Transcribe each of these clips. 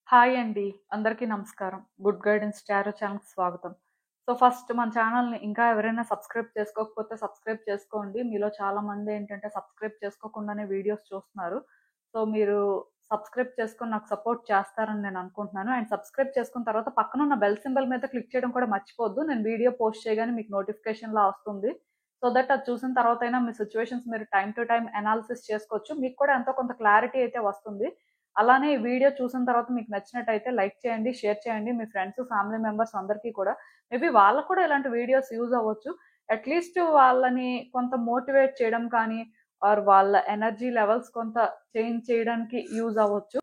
Hi అండి. అందరికీ నమస్కారం. గుడ్ గైడెన్స్ టారో ఛానల్‌కి స్వాగతం. ఫస్ట్ మన ఛానల్‌ని ఇంకా ఎవరైనా సబ్స్క్రైబ్ చేసుకోకపోతే సబ్స్క్రైబ్ చేసుకోండి. మీలో చాలామంది ఏంటంటే సబ్స్క్రైబ్ చేసుకోకుండానే వీడియోస్ చూస్తున్నారు. మీరు సబ్స్క్రైబ్ చేసుకొని నాకు సపోర్ట్ చేస్తారని నేను అనుకుంటున్నాను. అండ్ సబ్స్క్రైబ్ చేసుకున్న తర్వాత పక్కనున్న బెల్ సింబల్ మీద క్లిక్ చేయడం కూడా మర్చిపోవద్దు. నేను వీడియో పోస్ట్ చేయగానే మీకు నోటిఫికేషన్‌లా వస్తుంది. దట్ అది చూసిన తర్వాతైనా మీ సిట్యుయేషన్స్ మీరు టైమ్ టు టైమ్ అనాలిసిస్ చేసుకోవచ్చు. మీకు కూడా ఎంతో కొంత క్లారిటీ అయితే వస్తుంది. అలానే ఈ వీడియో చూసిన తర్వాత మీకు నచ్చినట్టయితే లైక్ చేయండి, షేర్ చేయండి. మీ ఫ్రెండ్స్, ఫ్యామిలీ మెంబర్స్ అందరికీ కూడా మేబీ వాళ్ళకి కూడా ఇలాంటి వీడియోస్ యూజ్ అవ్వచ్చు. అట్‌లీస్ట్ వాళ్ళని కొంత మోటివేట్ చేయడం కానీ, ఆర్ వాళ్ళ ఎనర్జీ లెవెల్స్ కొంత చేంజ్ చేయడానికి యూజ్ అవ్వచ్చు.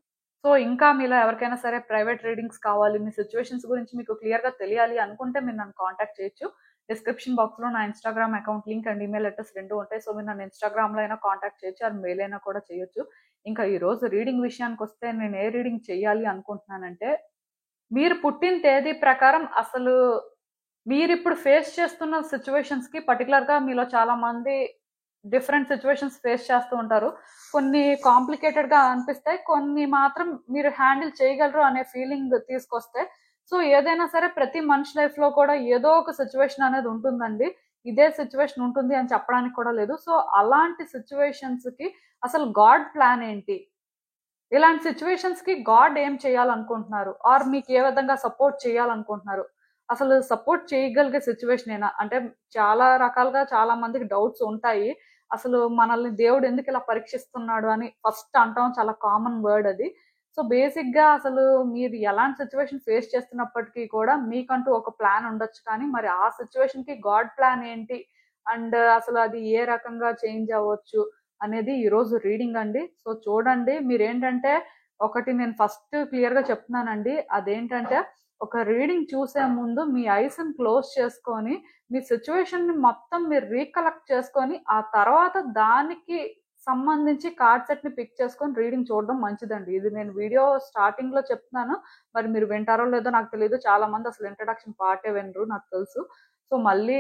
ఇంకా మీలో ఎవరికైనా సరే ప్రైవేట్ రీడింగ్స్ కావాలి, మీ సిట్యుయేషన్స్ గురించి మీకు క్లియర్‌గా తెలియాలి అనుకుంటే మీరు నన్ను కాంటాక్ట్ చేయొచ్చు. డిస్క్రిప్షన్ బాక్స్‌లో నా Instagram account link and email address 2 ఉంటాయి. మీరు నన్ను ఇన్‌స్టాగ్రామ్‌లో అయినా కాంటాక్ట్ చేయొచ్చు. ఆర్ మెయిల్ అయినా కూడా చేయొచ్చు. ఇంకా ఈరోజు రీడింగ్ విషయానికొస్తే నేను ఏ రీడింగ్ చెయ్యాలి అనుకుంటున్నానంటే, మీరు పుట్టిన తేదీ ప్రకారం అసలు మీరిప్పుడు ఫేస్ చేస్తున్న సిట్యుయేషన్స్‌కి పర్టిక్యులర్‌గా మీలో చాలామంది డిఫరెంట్ సిట్యుయేషన్స్ ఫేస్ చేస్తూ ఉంటారు. కొన్ని కాంప్లికేటెడ్‌గా అనిపిస్తాయి. కొన్ని మాత్రం మీరు హ్యాండిల్ చేయగలరు అనే ఫీలింగ్ తీసుకొస్తాయి. ఏదైనా సరే ప్రతి మనిషి లైఫ్‌లో కూడా ఏదో ఒక సిట్యుయేషన్ అనేది ఉంటుందండి. ఇదే సిట్యుయేషన్ ఉంటుంది అని చెప్పడానికి కూడా లేదు. అలాంటి సిట్యుయేషన్స్‌కి అసలు గాడ్ ప్లాన్ ఏంటి? ఇలాంటి సిట్యుయేషన్స్‌కి గాడ్ ఏం చేయాలనుకుంటున్నారు? ఆర్ మీకు ఏ విధంగా సపోర్ట్ చేయాలనుకుంటున్నారు? అసలు సపోర్ట్ చేయగలిగే సిట్యుయేషనేనా? అంటే చాలా రకాలుగా చాలా మందికి డౌట్స్ ఉంటాయి. అసలు మనల్ని దేవుడు ఎందుకు ఇలా పరీక్షిస్తున్నాడు అని ఫస్ట్ అంటాం. చాలా కామన్ వర్డ్ అది. బేసిక్‌గా అసలు మీరు ఎలాంటి సిట్యుయేషన్ ఫేస్ చేస్తున్నప్పటికీ కూడా మీకంటూ ఒక ప్లాన్ ఉండొచ్చు. కానీ మరి ఆ సిట్యుయేషన్‌కి గాడ్ ప్లాన్ ఏంటి? అండ్ అసలు అది ఏ రకంగా చేంజ్ అవ్వచ్చు? అనేది ఈరోజు రీడింగ్ అండి. చూడండి మీరేంటంటే ఒకటి నేను ఫస్ట్ క్లియర్‌గా చెప్తున్నానండి. అదేంటంటే ఒక రీడింగ్ చూసే ముందు మీ ఐస్‌ని క్లోజ్ చేసుకొని, మీ సిట్యుయేషన్‌ని మొత్తం మీరు రీకలెక్ట్ చేసుకొని, ఆ తర్వాత దానికి సంబంధించి కార్డ్ సెట్‌ని పిక్ చేసుకొని రీడింగ్ చూడడం మంచిదండి. ఇది నేను వీడియో స్టార్టింగ్‌లో చెప్తున్నాను. మరి మీరు వింటారో లేదో నాకు తెలీదు. చాలా మంది అసలు ఇంట్రడక్షన్ పార్టే వినరు నాకు తెలుసు. మళ్ళీ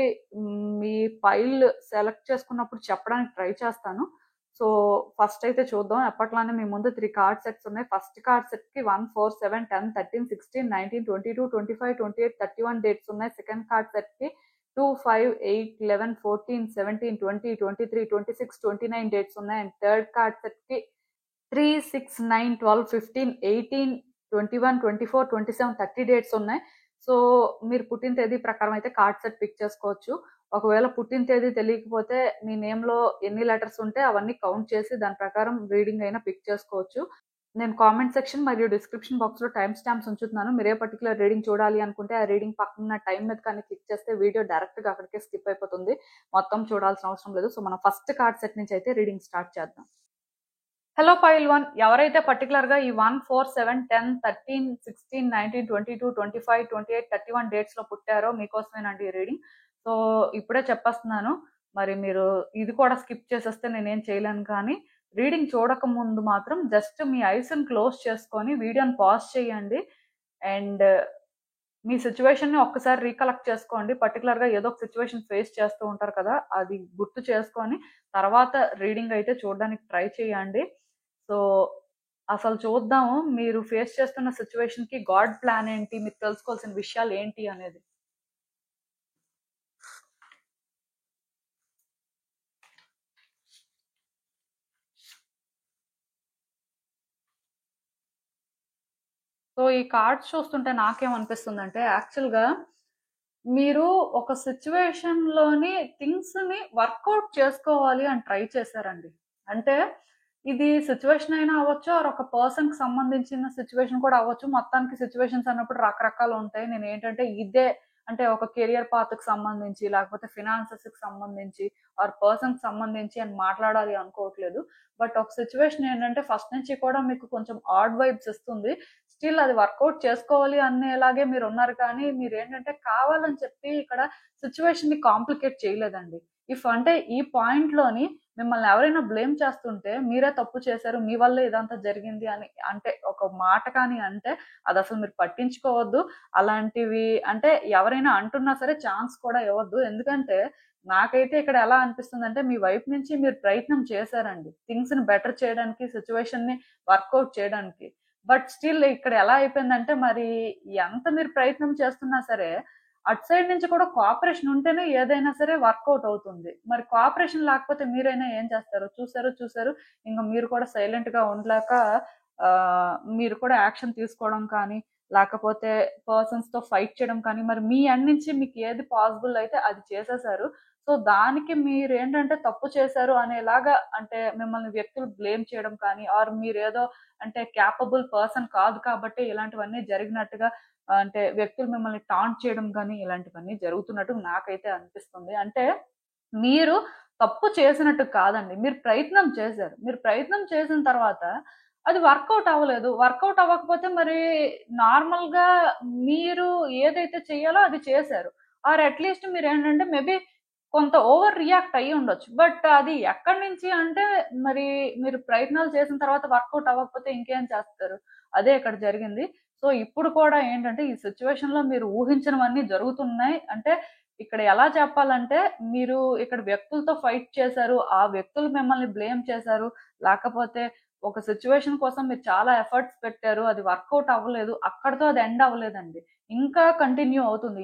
మీ ఫైల్ సెలెక్ట్ చేసుకున్నప్పుడు చెప్పడానికి ట్రై చేస్తాను. సో, ఫస్ట్ అయితే చూద్దాం. ఎప్పట్లానే మీ ముందు 3 కార్డ్ సెట్స్ ఉన్నాయి. ఫస్ట్ కార్డ్ సెట్‌కి 1, 4, 7, 10, 13, 16, 19, 22, 25, 28, 31 డేట్స్ ఉన్నాయి. సెకండ్ కార్డ్ సెట్‌కి 2, 5, 8, 11, 14, 17, 20, 23, 26, 29 డేట్స్ ఉన్నాయి. అండ్ థర్డ్ కార్డ్ సెట్‌కి 3, 6, 9, 12, 15, 18, 21, 24, 27, 30 డేట్స్ ఉన్నాయి. సో, మీరు పుట్టిన తేదీ ప్రకారం అయితే కార్డ్ సెట్ పిక్ చేసుకోవచ్చు. ఒకవేళ పుట్టిన తేదీ తెలియకపోతే మీ నేమ్‌లో ఎన్ని లెటర్స్ ఉంటే అవన్నీ కౌంట్ చేసి దాని ప్రకారం రీడింగ్ అయినా పిక్ చేసుకోవచ్చు. నేను కామెంట్ సెక్షన్ మరియు డిస్క్రిప్షన్ బాక్స్‌లో టైమ్ స్టాంప్స్ ఉంచుతున్నాను. మీరు ఏ పర్టిక్యులర్ రీడింగ్ చూడాలి అనుకుంటే ఆ రీడింగ్ పక్కనున్న టైమ్ మీద కానీ క్లిక్ చేస్తే వీడియో డైరెక్ట్‌గా అక్కడికే స్కిప్ అయిపోతుంది. మొత్తం చూడాల్సిన అవసరం లేదు. మనం ఫస్ట్ కార్డ్ సెట్ నుంచి అయితే రీడింగ్ స్టార్ట్ చేద్దాం. హలో పైల్ 1 ఎవరైతే పర్టిక్యులర్‌గా ఈ 1, 4, 7, 10, 13, 16, 19, 22, 25, 28, 31 డేట్స్‌లో పుట్టారో మీకోసమేనండి ఈ రీడింగ్. ఇప్పుడే చెప్పేస్తున్నాను. మరి మీరు ఇది కూడా స్కిప్ చేసేస్తే నేనేం చేయలేను కానీ, రీడింగ్ చూడక ముందు మాత్రం జస్ట్ మీ ఐస్‌ని క్లోజ్ చేసుకొని వీడియోని పాజ్ చేయండి. అండ్ మీ సిట్యుయేషన్‌ని ఒక్కసారి రీకలెక్ట్ చేసుకోండి. పర్టిక్యులర్‌గా ఏదో ఒక సిట్యుయేషన్ ఫేస్ చేస్తూ ఉంటారు కదా! అది గుర్తు చేసుకొని తర్వాత రీడింగ్ అయితే చూడడానికి ట్రై చేయండి. సో, అసలు చూద్దాము మీరు ఫేస్ చేస్తున్న సిట్యుయేషన్‌కి గాడ్ ప్లాన్ ఏంటి? మీరు తెలుసుకోవాల్సిన విషయాలు ఏంటి అనేది. ఈ కార్డ్స్ చూస్తుంటే నాకేమనిపిస్తుందంటే యాక్చువల్‌గా మీరు ఒక సిట్యుయేషన్‌లోని థింగ్స్‌ని వర్కౌట్ చేసుకోవాలి అని ట్రై చేశారండి. అంటే ఇది సిట్యుయేషన్ అయినా అవ్వచ్చు ఆర్ ఒక పర్సన్‌కి సంబంధించిన సిట్యుయేషన్ కూడా అవ్వచ్చు. మొత్తానికి సిట్యుయేషన్స్ అన్నప్పుడు రకరకాలుంటాయి. నేనేంటంటే ఇదే అంటే ఒక కెరియర్ పాత్‌కి సంబంధించి, లేకపోతే ఫినాన్సెస్‌కి సంబంధించి ఆర్ పర్సన్‌కి సంబంధించి అని మాట్లాడాలి అనుకోవట్లేదు. బట్ ఒక సిట్యుయేషన్ ఏంటంటే ఫస్ట్ నుంచి కూడా మీకు కొంచెం ఆడ్ వైబ్స్ ఇస్తుంది. స్టిల్ అది వర్కౌట్ చేసుకోవాలి అనేలాగే మీరున్నారు కానీ, మీరేంటంటే కావాలని చెప్పి ఇక్కడ సిట్యుయేషన్‌ని కాంప్లికేట్ చేయలేదండి. అంటే ఈ పాయింట్‌లోని మిమ్మల్ని ఎవరైనా బ్లేమ్ చేస్తుంటే, మీరే తప్పు చేశారు, మీ వల్లే ఇదంతా జరిగింది అని అంటే ఒక మాట కానీ అంటే, అదసలు మీరు పట్టించుకోవద్దు. అలాంటివి అంటే ఎవరైనా అంటున్నా సరే ఛాన్స్ కూడా ఇవ్వద్దు. ఎందుకంటే, నాకైతే ఇక్కడ ఎలా అనిపిస్తుందంటే, మీ వైపు నుంచి మీరు ప్రయత్నం చేశారండి. థింగ్స్‌ని బెటర్ చేయడానికి, సిట్యుయేషన్‌ని వర్కౌట్ చేయడానికి. బట్ స్టిల్ ఇక్కడ ఎలా అయిపోయిందంటే మరి ఎంత మీరు ప్రయత్నం చేస్తున్నా సరే అటు సైడ్ నుంచి కూడా కోఆపరేషన్ ఉంటేనే ఏదైనా సరే వర్కౌట్ అవుతుంది. మరి కోఆపరేషన్ లేకపోతే మీరైనా ఏం చేస్తారు? చూసారు ఇంక మీరు కూడా సైలెంట్ గా ఉండలేక మీరు కూడా యాక్షన్ తీసుకోవడం కానీ లేకపోతే పర్సన్స్ తో ఫైట్ చేయడం కానీ మరి మీ ఎండ్ నుంచి మీకు ఏది పాసిబుల్ అయితే అది చేసేసారు. సో దానికి మీరేంటంటే తప్పు చేశారు అనేలాగా అంటే మిమ్మల్ని వ్యక్తులు బ్లేమ్ చేయడం కానీ ఆర్ మీరేదో అంటే క్యాపబుల్ పర్సన్ కాదు కాబట్టి ఇలాంటివన్నీ జరిగినట్టుగా అంటే వ్యక్తులు మిమ్మల్ని టాంట్ చేయడం కానీ ఇలాంటివన్నీ జరుగుతున్నట్టు నాకైతే అనిపిస్తుంది. అంటే మీరు తప్పు చేసినట్టు కాదండి. మీరు ప్రయత్నం చేశారు. మీరు ప్రయత్నం చేసిన తర్వాత అది వర్కౌట్ అవ్వలేదు. వర్కౌట్ అవ్వకపోతే మరి నార్మల్‌గా మీరు ఏదైతే చేయాలో అది చేశారు. ఆర్ అట్‌లీస్ట్ మీరేంటంటే మేబీ కొంత ఓవర్ రియాక్ట్ అయ్యి ఉండొచ్చు. బట్ అది ఎక్కడి నుంచి అంటే మరి మీరు ప్రయత్నాలు చేసిన తర్వాత వర్కౌట్ అవ్వకపోతే ఇంకేం చేస్తారు? అదే ఇక్కడ జరిగింది. సో ఇప్పుడు కూడా ఏంటంటే ఈ సిట్యుయేషన్‌లో మీరు ఊహించనివన్నీ జరుగుతున్నాయి. అంటే ఇక్కడ ఎలా చెప్పాలంటే మీరు ఇక్కడ వ్యక్తులతో ఫైట్ చేశారు. ఆ వ్యక్తులు మిమ్మల్ని బ్లేమ్ చేశారు. లేకపోతే ఒక సిట్యుయేషన్ కోసం మీరు చాలా ఎఫర్ట్స్ పెట్టారు. అది వర్కౌట్ అవ్వలేదు. అక్కడితో అది ఎండ్ అవ్వలేదండి. ఇంకా కంటిన్యూ అవుతుంది.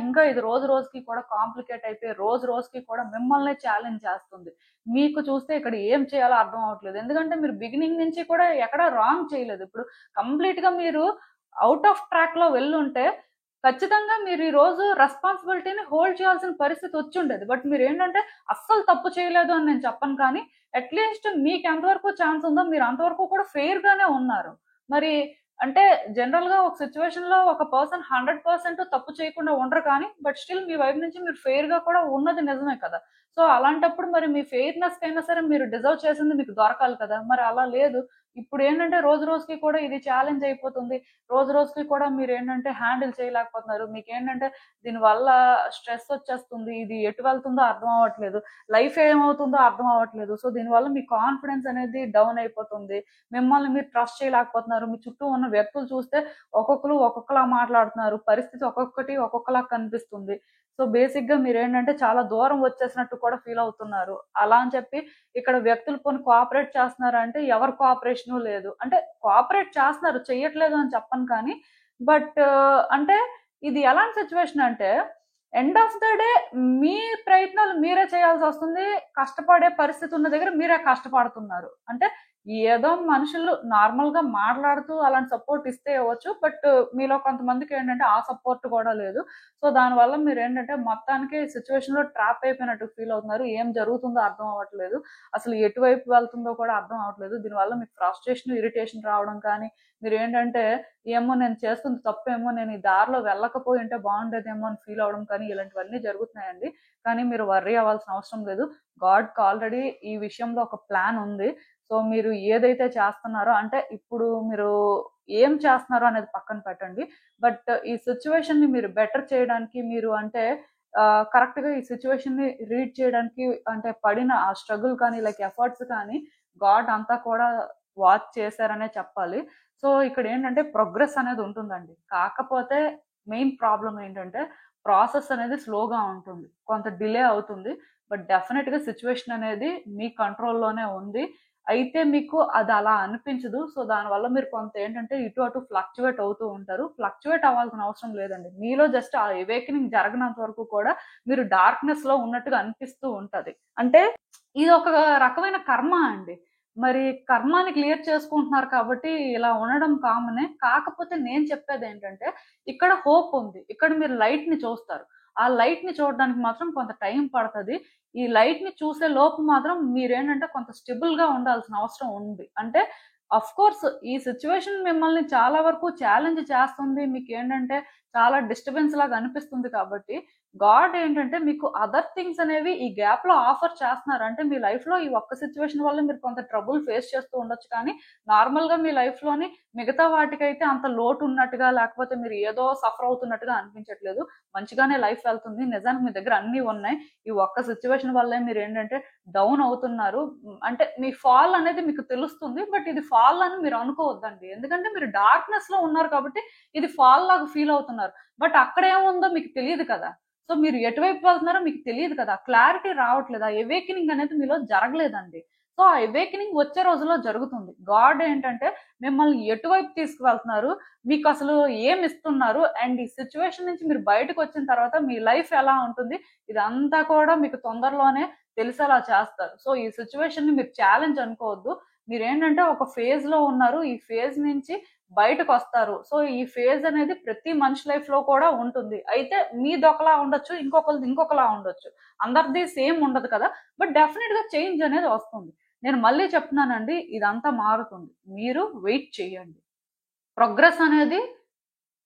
ఇంకా ఇది రోజు రోజుకి కూడా కాంప్లికేట్ అయిపోయి రోజు రోజుకి కూడా మిమ్మల్నే ఛాలెంజ్ చేస్తుంది. మీకు చూస్తే ఇక్కడ ఏం చేయాలో అర్థం అవ్వట్లేదు. ఎందుకంటే మీరు బిగినింగ్ నుంచి కూడా ఎక్కడ రాంగ్ చేయలేదు. ఇప్పుడు కంప్లీట్‌గా మీరు ఔట్ ఆఫ్ ట్రాక్‌లో వెళ్ళుంటే ఖచ్చితంగా మీరు ఈ రోజు రెస్పాన్సిబిలిటీని హోల్డ్ చేయాల్సిన పరిస్థితి వచ్చుండేది. బట్ మీరేంటంటే అస్సలు తప్పు చేయలేదు అని నేను చెప్పను కానీ అట్‌లీస్ట్ మీకు ఎంతవరకు ఛాన్స్ ఉందో మీరు అంతవరకు కూడా ఫెయిర్ గానే ఉన్నారు. మరి అంటే జనరల్‌గా ఒక సిట్యుయేషన్‌లో ఒక పర్సన్ 100% తప్పు చేయకుండా ఉండరు కానీ బట్ స్టిల్ మీ వైపు నుంచి మీరు ఫెయిర్‌గా కూడా ఉన్నది నిజమే కదా! సో అలాంటప్పుడు మరి మీ ఫెయిర్‌నెస్‌కైనా సరే మీరు డిజర్వ్ చేసింది మీకు దొరకాలి కదా! మరి అలా లేదు. ఇప్పుడేంటంటే రోజు రోజుకి కూడా ఇది ఛాలెంజ్ అయిపోతుంది. రోజు రోజుకి కూడా మీరేంటంటే హ్యాండిల్ చేయలేకపోతున్నారు. మీకేంటంటే దీనివల్ల స్ట్రెస్ వచ్చేస్తుంది. ఇది ఎటు వెళ్తుందో అర్థం అవ్వట్లేదు. లైఫ్ ఏమవుతుందో అర్థం అవ్వట్లేదు. సో దీనివల్ల మీ కాన్ఫిడెన్స్ అనేది డౌన్ అయిపోతుంది. మిమ్మల్ని మీరు ట్రస్ట్ చేయలేకపోతున్నారు. మీ చుట్టూ ఉన్న వ్యక్తులు చూస్తే ఒక్కొక్కరు ఒక్కొక్కలా మాట్లాడుతున్నారు. పరిస్థితి ఒక్కొక్కటి ఒక్కొక్కలా కనిపిస్తుంది. సో బేసిక్‌గా మీరేంటంటే చాలా దూరం వచ్చేసినట్టు కూడా ఫీల్ అవుతున్నారు. అలా అని చెప్పి ఇక్కడ వ్యక్తులు పోనీ కోఆపరేట్ చేస్తున్నారా అంటే ఎవరి కోఆపరేషను లేదు. అంటే కోఆపరేట్ చేస్తున్నారు. చెయ్యట్లేదు అని చెప్పను కానీ బట్ అంటే ఇది ఎలాంటి సిట్యుయేషన్ అంటే ఎండ్ ఆఫ్ ద డే మీ ప్రయత్నాలు మీరే చేయాల్సొస్తుంది. కష్టపడే పరిస్థితి ఉన్న దగ్గర మీరే కష్టపడుతున్నారు. అంటే ఏదో మనుషులు నార్మల్‌గా మాట్లాడుతూ అలాంటి సపోర్ట్ ఇస్తే ఇవ్వచ్చు. బట్ మీలో కొంతమందికేంటంటే ఆ సపోర్ట్ కూడా లేదు. సో దానివల్ల మీరేంటంటే మొత్తానికి సిట్యుయేషన్‌లో ట్రాప్ అయిపోయినట్టు ఫీల్ అవుతున్నారు. ఏం జరుగుతుందో అర్థం అవ్వట్లేదు. అసలు ఎటువైపు వెళ్తుందో కూడా అర్థం అవ్వట్లేదు. దీనివల్ల మీకు ఫ్రస్ట్రేషన్, ఇరిటేషన్ రావడం కానీ మీరేంటంటే ఏమో నేను చేస్తుంది తప్పేమో, నేను ఈ దారిలో వెళ్ళకపోయుంటే బాగుండేదేమో అని ఫీల్ అవ్వడం కానీ ఇలాంటివన్నీ జరుగుతున్నాయండి. కానీ మీరు వర్రీ అవ్వాల్సిన అవసరం లేదు. గాడ్‌కి ఆల్రెడీ ఈ విషయంలో ఒక ప్లాన్ ఉంది. సో మీరు ఏదైతే చేస్తున్నారో అంటే ఇప్పుడు మీరు ఏం చేస్తున్నారో అనేది పక్కన పెట్టండి. బట్ ఈ సిట్యుయేషన్‌ని మీరు బెటర్ చేయడానికి మీరు అంటే కరెక్ట్‌గా ఈ సిట్యుయేషన్‌ని రీడ్ చేయడానికి అంటే పడిన ఆ స్ట్రగుల్ కానీ లైక్ ఎఫర్ట్స్ కానీ గాడ్ అంతా కూడా వాచ్ చేశారనే చెప్పాలి. సో ఇక్కడేంటంటే ప్రోగ్రెస్ అనేది ఉంటుందండి. కాకపోతే మెయిన్ ప్రాబ్లమ్ ఏంటంటే ప్రాసెస్ అనేది స్లోగా ఉంటుంది. కొంత డిలే అవుతుంది. బట్ డెఫినిట్‌గా సిట్యుయేషన్ అనేది మీ కంట్రోల్‌లోనే ఉంది. అయితే మీకు అది అలా అనిపించదు. సో దానివల్ల మీరు కొంత ఏంటంటే ఇటు అటు ఫ్లక్చుయేట్ అవుతూ ఉంటారు. ఫ్లక్చుయేట్ అవ్వాల్సిన అవసరం లేదండి. మీలో జస్ట్ ఆ అవేకెనింగ్ జరగనంత వరకు కూడా మీరు డార్క్‌నెస్‌లో ఉన్నట్టుగా అనిపిస్తూ ఉంటది. అంటే ఇది ఒక రకమైన కర్మ అండి. మరి కర్మాని క్లియర్ చేసుకుంటున్నారు కాబట్టి ఇలా ఉండడం కామనే. కాకపోతే నేను చెప్పేదేంటంటే ఇక్కడ హోప్ ఉంది. ఇక్కడ మీరు లైట్‌ని చూస్తారు. ఆ లైట్‌ని చూడడానికి మాత్రం కొంత టైం పడతది. ఈ లైట్‌ని చూసే లోపు మాత్రం మీరేంటంటే కొంత స్టేబుల్‌గా ఉండాల్సిన అవసరం ఉంది. అంటే ఆఫ్‌కోర్స్ ఈ సిట్యుయేషన్ మిమ్మల్ని చాలా వరకు ఛాలెంజ్ చేస్తుంది. మీకేంటంటే చాలా డిస్టర్బెన్స్ లాగా అనిపిస్తుంది కాబట్టి గాడ్ ఏంటంటే మీకు అదర్ థింగ్స్ అనేవి ఈ గ్యాప్‌లో ఆఫర్ చేస్తున్నారు. అంటే మీ లైఫ్‌లో ఈ ఒక్క సిట్యుయేషన్ వల్ల మీరు కొంత ట్రబుల్ ఫేస్ చేస్తూ ఉండొచ్చు కానీ నార్మల్‌గా మీ లైఫ్‌లోని మిగతా వాటికైతే అంత లోటు ఉన్నట్టుగా లేకపోతే మీరు ఏదో సఫర్ అవుతున్నట్టుగా అనిపించట్లేదు. మంచిగానే లైఫ్ వెళ్తుంది. నిజానికి మీ దగ్గర అన్నీ ఉన్నాయి. ఈ ఒక్క సిట్యుయేషన్ వల్లే మీరేంటంటే డౌన్ అవుతున్నారు. అంటే మీ ఫాల్ అనేది మీకు తెలుస్తుంది. బట్ ఇది ఫాల్ అని మీరు అనుకోవద్దండి. ఎందుకంటే మీరు డార్క్‌నెస్‌లో ఉన్నారు కాబట్టి ఇది ఫాల్ లాగా ఫీల్ అవుతున్నారు. బట్ అక్కడ ఏముందో మీకు తెలీదు కదా! సో మీరు ఎటువైపు వెళ్తున్నారో మీకు తెలీదు కదా! క్లారిటీ రావట్లేదు. ఆ అవేకెనింగ్ అనేది మీలో జరగలేదండి. సో ఆ అవేకనింగ్ వచ్చే రోజుల్లో జరుగుతుంది. గాడ్ ఏంటంటే మిమ్మల్ని ఎటువైపు తీసుకువెళ్తున్నారు, మీకు అసలు ఏమి ఇస్తున్నారు, అండ్ ఈ సిచ్యువేషన్ నుంచి మీరు బయటకు వచ్చిన తర్వాత మీ లైఫ్ ఎలా ఉంటుంది, ఇదంతా కూడా మీకు తొందరలోనే తెలిసేలా చేస్తారు. సో ఈ సిచ్యువేషన్ ని మీరు ఛాలెంజ్ అనుకోవద్దు. మీరేంటంటే ఒక ఫేజ్ లో ఉన్నారు, ఈ ఫేజ్ నుంచి బయటకు వస్తారు. సో ఈ ఫేజ్ అనేది ప్రతి మనిషి లైఫ్ లో కూడా ఉంటుంది. అయితే మీది ఒకలా ఉండొచ్చు, ఇంకొకరిది ఇంకొకలా ఉండొచ్చు, అందరిది సేమ్ ఉండదు కదా. బట్ డెఫినెట్ గా చేంజ్ అనేది వస్తుంది. నేను మళ్ళీ చెప్తున్నానండి, ఇదంతా మారుతుంది. మీరు వెయిట్ చేయండి. ప్రోగ్రెస్ అనేది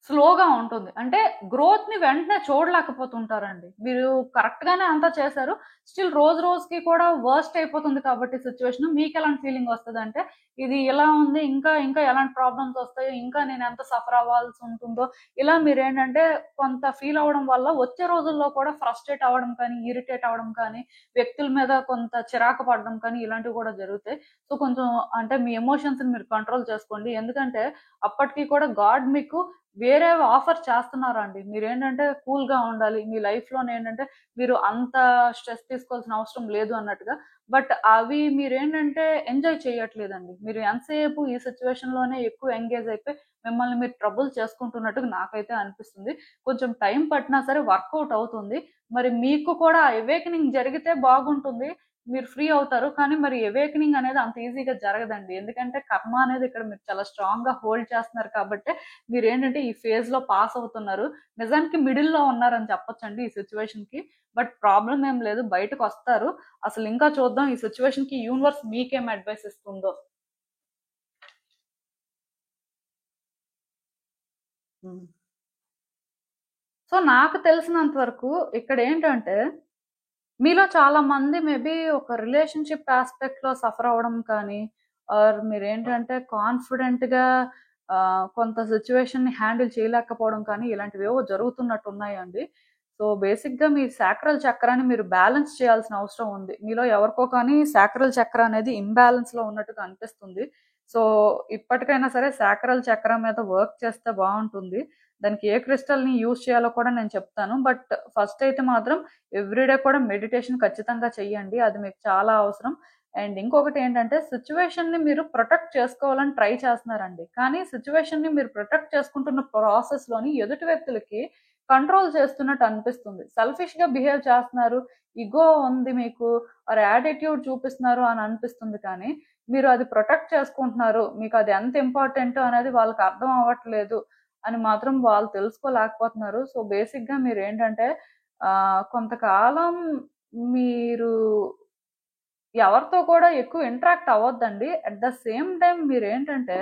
స్లోగా ఉంటుంది. అంటే గ్రోత్ ని వెంటనే చూడలేకపోతుంటారండి. మీరు కరెక్ట్ గానే అంతా చేశారు, స్టిల్ రోజు రోజుకి కూడా వర్స్ట్ అయిపోతుంది కాబట్టి సిచ్యువేషన్ మీకు ఎలాంటి ఫీలింగ్ వస్తుంది అంటే, ఇది ఇలా ఉంది, ఇంకా ఇంకా ఎలాంటి ప్రాబ్లమ్స్ వస్తాయో, ఇంకా నేను ఎంత సఫర్ అవ్వాల్సి ఉంటుందో, ఇలా మీరేంటంటే కొంత ఫీల్ అవ్వడం వల్ల వచ్చే రోజుల్లో కూడా ఫ్రస్ట్రేట్ అవ్వడం కానీ, ఇరిటేట్ అవ్వడం కానీ, వ్యక్తుల మీద కొంత చిరాకు పడడం కానీ ఇలాంటివి కూడా జరుగుతాయి. సో కొంచెం అంటే మీ ఎమోషన్స్ ని మీరు కంట్రోల్ చేసుకోండి. ఎందుకంటే అప్పటికి కూడా గాడ్ మీకు వేరే ఆఫర్ చేస్తున్నారండి. మీరేంటంటే కూల్‌గా ఉండాలి. మీ లైఫ్‌లోనే ఏంటంటే మీరు అంత స్ట్రెస్ తీసుకోవాల్సిన అవసరం లేదు అన్నట్టుగా. బట్ అవి మీరేంటంటే ఎంజాయ్ చేయట్లేదండి. మీరు ఎంతసేపు ఈ సిట్యుయేషన్‌లోనే ఎక్కువ ఎంగేజ్ అయిపోయి మిమ్మల్ని మీరు ట్రబుల్ చేసుకుంటున్నట్టుగా నాకైతే అనిపిస్తుంది. కొంచెం టైం పట్టినా సరే వర్కౌట్ అవుతుంది. మరి మీకు కూడా అవేకెనింగ్ జరిగితే బాగుంటుంది. మీరు ఫ్రీ అవుతారు. కానీ మరి అవేకెనింగ్ అనేది అంత ఈజీగా జరగదండి. ఎందుకంటే కర్మ అనేది ఇక్కడ మీరు చాలా స్ట్రాంగ్‌గా హోల్డ్ చేస్తున్నారు కాబట్టే మీరేంటంటే ఈ ఫేజ్‌లో పాస్ అవుతున్నారు. నిజానికి మిడిల్‌లో ఉన్నారని చెప్పొచ్చండి ఈ సిట్యుయేషన్‌కి. బట్ ప్రాబ్లమ్ ఏం లేదు. బయటకొస్తారు. అసలు ఇంకా చూద్దాం ఈ సిట్యుయేషన్‌కి యూనివర్స్ మీకేం అడ్వైస్ ఇస్తుందో. హ్మ్. సో నాకు తెలిసినంత వరకు ఇక్కడేంటంటే మీలో చాలా మంది మేబీ ఒక రిలేషన్‌షిప్ యాస్పెక్ట్‌లో సఫర్ అవ్వడం కానీ, ఆర్ మీరేంటంటే కాన్ఫిడెంట్‌గా కొంత సిట్యుయేషన్‌ని హ్యాండిల్ చేయలేకపోవడం కానీ, ఇలాంటివేవో జరుగుతున్నట్టున్నాయండి. సో, బేసిక్‌గా మీ సాక్రల్ చక్రాన్ని మీరు బ్యాలెన్స్ చేయాల్సిన అవసరం ఉంది. మీలో ఎవరికో కానీ సాక్రల్ చక్ర అనేది ఇంబాలెన్స్‌లో ఉన్నట్టుగా అనిపిస్తుంది. సో, ఇప్పటికైనా సరే సాక్రల్ చక్ర మీద వర్క్ చేస్తే బావుంటుంది. దానికి ఏ క్రిస్టల్‌ని యూజ్ చేయాలో కూడా నేను చెప్తాను. బట్ ఫస్ట్ అయితే మాత్రం ఎవ్రీడే కూడా మెడిటేషన్ ఖచ్చితంగా చెయ్యండి. అది మీకు చాలా అవసరం. అండ్ ఇంకొకటేంటంటే సిట్యుయేషన్‌ని మీరు ప్రొటెక్ట్ చేసుకోవాలని ట్రై చేస్తున్నారండి. కానీ సిట్యుయేషన్‌ని మీరు ప్రొటెక్ట్ చేసుకుంటున్న ప్రాసెస్‌లోని ఎదుటి వ్యక్తులకి కంట్రోల్ చేస్తున్నట్టు అనిపిస్తుంది. సెల్ఫిష్‌గా బిహేవ్ చేస్తున్నారు, ఇగో ఉంది మీకు, ఆర్ యాటిట్యూడ్ చూపిస్తున్నారు అని అనిపిస్తుంది కానీ, మీరు అది ప్రొటెక్ట్ చేసుకుంటున్నారు, మీకది ఎంత ఇంపార్టెంట్ అనేది వాళ్ళకి అర్థం అవ్వట్లేదు అని మాత్రం వాళ్ళు తెలుసుకోలేకపోతున్నారు. సో, బేసిక్‌గా మీరేంటంటే కొంతకాలం మీరు ఎవరితో కూడా ఎక్కువ ఇంటరాక్ట్ అవ్వద్దండి. అట్ ద సేమ్ టైమ్ మీరేంటంటే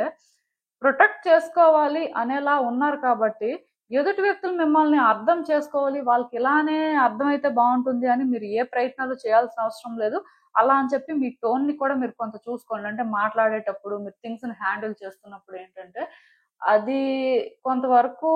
ప్రొటెక్ట్ చేసుకోవాలి అనేలా ఉన్నారు కాబట్టి, ఎదుటి వ్యక్తులు మిమ్మల్ని అర్థం చేసుకోవాలి, వాళ్ళకి ఇలానే అర్థమైతే బావుంటుంది అని మీరు ఏ ప్రయత్నాలు చేయాల్సిన అవసరం లేదు. అలా అని చెప్పి మీ టోన్‌ని కూడా మీరు కొంత చూసుకోండి. అంటే మాట్లాడేటప్పుడు మీరు థింగ్స్‌ని హ్యాండిల్ చేస్తున్నప్పుడు ఏంటంటే, అది కొంతవరకు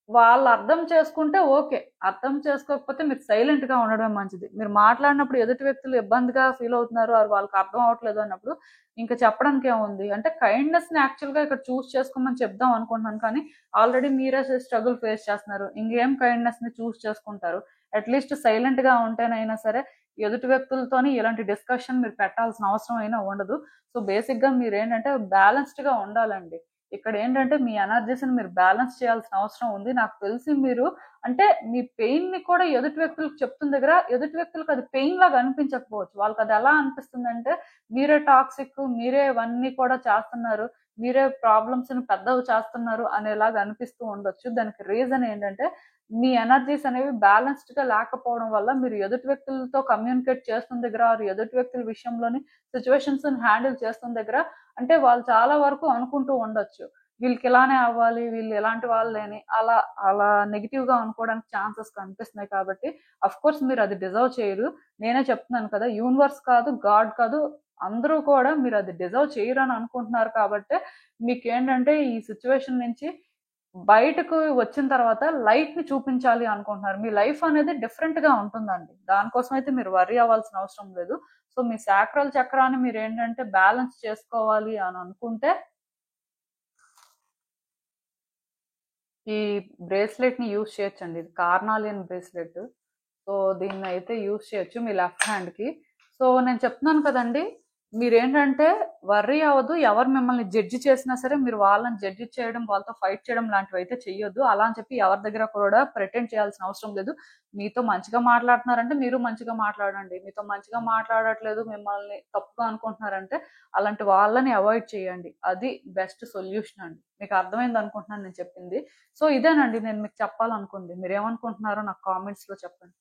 వాళ్ళు అర్థం చేసుకుంటే ఓకే. అర్థం చేసుకోకపోతే మీరు సైలెంట్‌గా ఉండడమే మంచిది. మీరు మాట్లాడినప్పుడు ఎదుటి వ్యక్తులు ఇబ్బందిగా ఫీల్ అవుతున్నారు, ఆర్ వాళ్ళకి అర్థం అవ్వట్లేదు అన్నప్పుడు ఇంక చెప్పడానికి ఏముంది? అంటే కైండ్‌నెస్‌ని యాక్చువల్‌గా ఇక్కడ చేసుకోమని చెప్దాం అనుకుంటున్నాను. కానీ ఆల్రెడీ మీరే స్ట్రగుల్ ఫేస్ చేస్తున్నారు. ఇంకేం కైండ్‌నెస్‌ని చేసుకుంటారు? అట్‌లీస్ట్ సైలెంట్‌గా ఉంటేనైనా సరే ఎదుటి వ్యక్తులతోని ఇలాంటి డిస్కషన్ మీరు పెట్టాల్సిన అవసరం అయినా ఉండదు. సో, బేసిక్‌గా మీరేంటంటే బ్యాలెన్స్డ్‌గా ఉండాలండి. ఇక్కడేంటంటే మీ ఎనర్జీస్‌ని మీరు బ్యాలెన్స్ చేయాల్సిన అవసరం ఉంది. నాకు తెలిసి మీరు అంటే మీ పెయిన్‌ని కూడా ఎదుటి వ్యక్తులకు చెప్తున్న దగ్గర ఎదుటి వ్యక్తులకు అది పెయిన్ లాగా అనిపించకపోవచ్చు. వాళ్ళకది ఎలా అనిపిస్తుందంటే మీరే టాక్సిక్, మీరే ఇవన్నీ కూడా చేస్తున్నారు, మీరే ప్రాబ్లమ్స్‌ని పెద్దవి చేస్తున్నారు అనేలాగా అనిపిస్తూ ఉండొచ్చు. దానికి రీజన్ ఏంటంటే మీ ఎనర్జీస్ అనేవి బ్యాలెన్స్డ్‌గా లేకపోవడం వల్ల మీరు ఎదుటి వ్యక్తులతో కమ్యూనికేట్ చేస్తున్న దగ్గర, ఆర్ ఎదుటి వ్యక్తుల విషయంలోని సిట్యుయేషన్స్‌ని హ్యాండిల్ చేస్తున్న దగ్గర అంటే వాళ్ళు చాలా వరకు అనుకుంటూ ఉండొచ్చు. వీళ్ళకి ఇలానే అవ్వాలి, వీళ్ళు ఇలాంటి వాళ్ళే అని. అలా అలా నెగెటివ్‌గా అనుకోవడానికి ఛాన్సెస్ కనిపిస్తున్నాయి కాబట్టి ఆఫ్‌కోర్స్ మీరు అది డిజర్వ్ చేయరు. నేనే చెప్తున్నాను కదా! యూనివర్స్ కాదు, గాడ్ కాదు, అందరూ కూడా మీరు అది డిజర్వ్ చేయరని అనుకుంటున్నారు కాబట్టే మీకేంటంటే ఈ సిట్యుయేషన్ నుంచి బయటకు వచ్చిన తర్వాత లైట్‌ని చూపించాలి అనుకుంటున్నారు. మీ లైఫ్ అనేది డిఫరెంట్‌గా ఉంటుందండి. దానికోసం అయితే మీరు వర్రీ అవ్వాల్సిన అవసరం లేదు. సో, మీ సాక్రల్ చక్రాన్ని మీరేంటంటే బ్యాలెన్స్ చేసుకోవాలి అని అనుకుంటే, ఈ బ్రేస్లెట్‌ని యూజ్ చేయొచ్చండి. ఇది కార్నాలియన్ బ్రేస్లెట్. సో, దీన్నయితే యూజ్ చేయొచ్చు మీ లెఫ్ట్ హ్యాండ్‌కి. సో నేను చెప్తున్నాను కదండి, మీరేంటంటే వర్రీ అవ్వద్దు. ఎవరు మిమ్మల్ని జడ్జి చేసినా సరే మీరు వాళ్ళని జడ్జి చేయడం, వాళ్ళతో ఫైట్ చేయడం లాంటివైతే చెయ్యొద్దు. అలా అని చెప్పి ఎవరి దగ్గర కూడా ప్రిటెండ్ చేయాల్సిన అవసరం లేదు. మీతో మంచిగా మాట్లాడుతున్నారంటే మీరు మంచిగా మాట్లాడండి. మీతో మంచిగా మాట్లాడట్లేదు, మిమ్మల్ని తప్పుగా అనుకుంటున్నారంటే అలాంటి వాళ్ళని అవాయిడ్ చేయండి. అది బెస్ట్ సొల్యూషన్ అండి. మీకు అర్థమైంది అనుకుంటున్నాను నేను చెప్పింది. సో ఇదేనండి నేను మీకు చెప్పాలనుకుంది. మీరేమనుకుంటున్నారో నాకు కామెంట్స్‌లో చెప్పండి.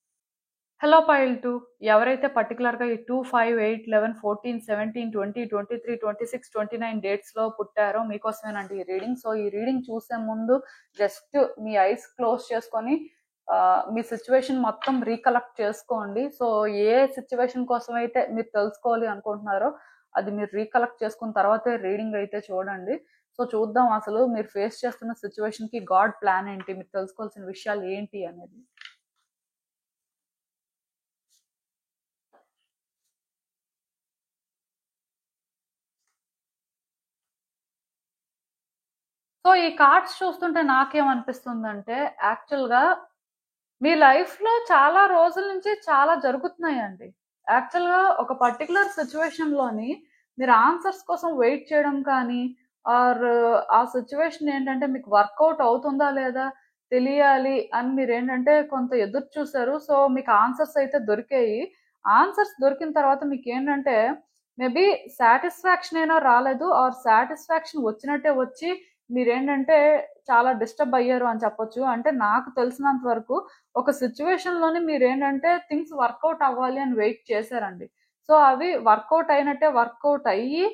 హలో పైల్ 2 ఎవరైతే పర్టికులర్‌గా ఈ 2, 5, 8, 11, 14, 17, 20, 23, 26, 29 డేట్స్‌లో పుట్టారో మీకోసమేనండి ఈ రీడింగ్. సో ఈ రీడింగ్ చూసే ముందు జస్ట్ మీ ఐస్ క్లోజ్ చేసుకొని మీ సిచ్యువేషన్ మొత్తం రీకలెక్ట్ చేసుకోండి. సో ఏ సిచ్యువేషన్ కోసం అయితే మీరు తెలుసుకోవాలి అనుకుంటున్నారో అది మీరు రీకలెక్ట్ చేసుకున్న తర్వాతే రీడింగ్ అయితే చూడండి. సో చూద్దాం అసలు మీరు ఫేస్ చేస్తున్న సిచ్యువేషన్‌కి గాడ్ ప్లాన్ ఏంటి? మీరు తెలుసుకోవాల్సిన విషయాలు ఏంటి అనేది. సో ఈ కార్డ్స్ చూస్తుంటే నాకేమనిపిస్తుందంటే యాక్చువల్‌గా మీ లైఫ్‌లో చాలా రోజుల నుంచి చాలా జరుగుతున్నాయండి. యాక్చువల్‌గా ఒక పర్టిక్యులర్ సిట్యుయేషన్‌లోని మీరు ఆన్సర్స్ కోసం వెయిట్ చేయడం కానీ ఆర్ ఆ సిట్యుయేషన్ ఏంటంటే మీకు వర్కౌట్ అవుతుందా లేదా తెలియాలి అని మీరేంటంటే కొంత ఎదురు చూసారు. సో మీకు ఆన్సర్స్ అయితే దొరికాయి. ఆన్సర్స్ దొరికిన తర్వాత మీకేంటంటే మేబీ సాటిస్ఫాక్షన్ అయినా రాలేదు ఆర్ సాటిస్ఫాక్షన్ వచ్చినట్టే వచ్చి మీరేంటంటే చాలా డిస్టర్బ్ అయ్యారు అని చెప్పొచ్చు. అంటే నాకు తెలిసినంత వరకు ఒక సిట్యుయేషన్‌లోని మీరేంటంటే థింగ్స్ వర్కౌట్ అవ్వాలి అని వెయిట్ చేశారండి. సో అవి వర్కౌట్ అయినట్టే వర్కౌట్ అయ్యి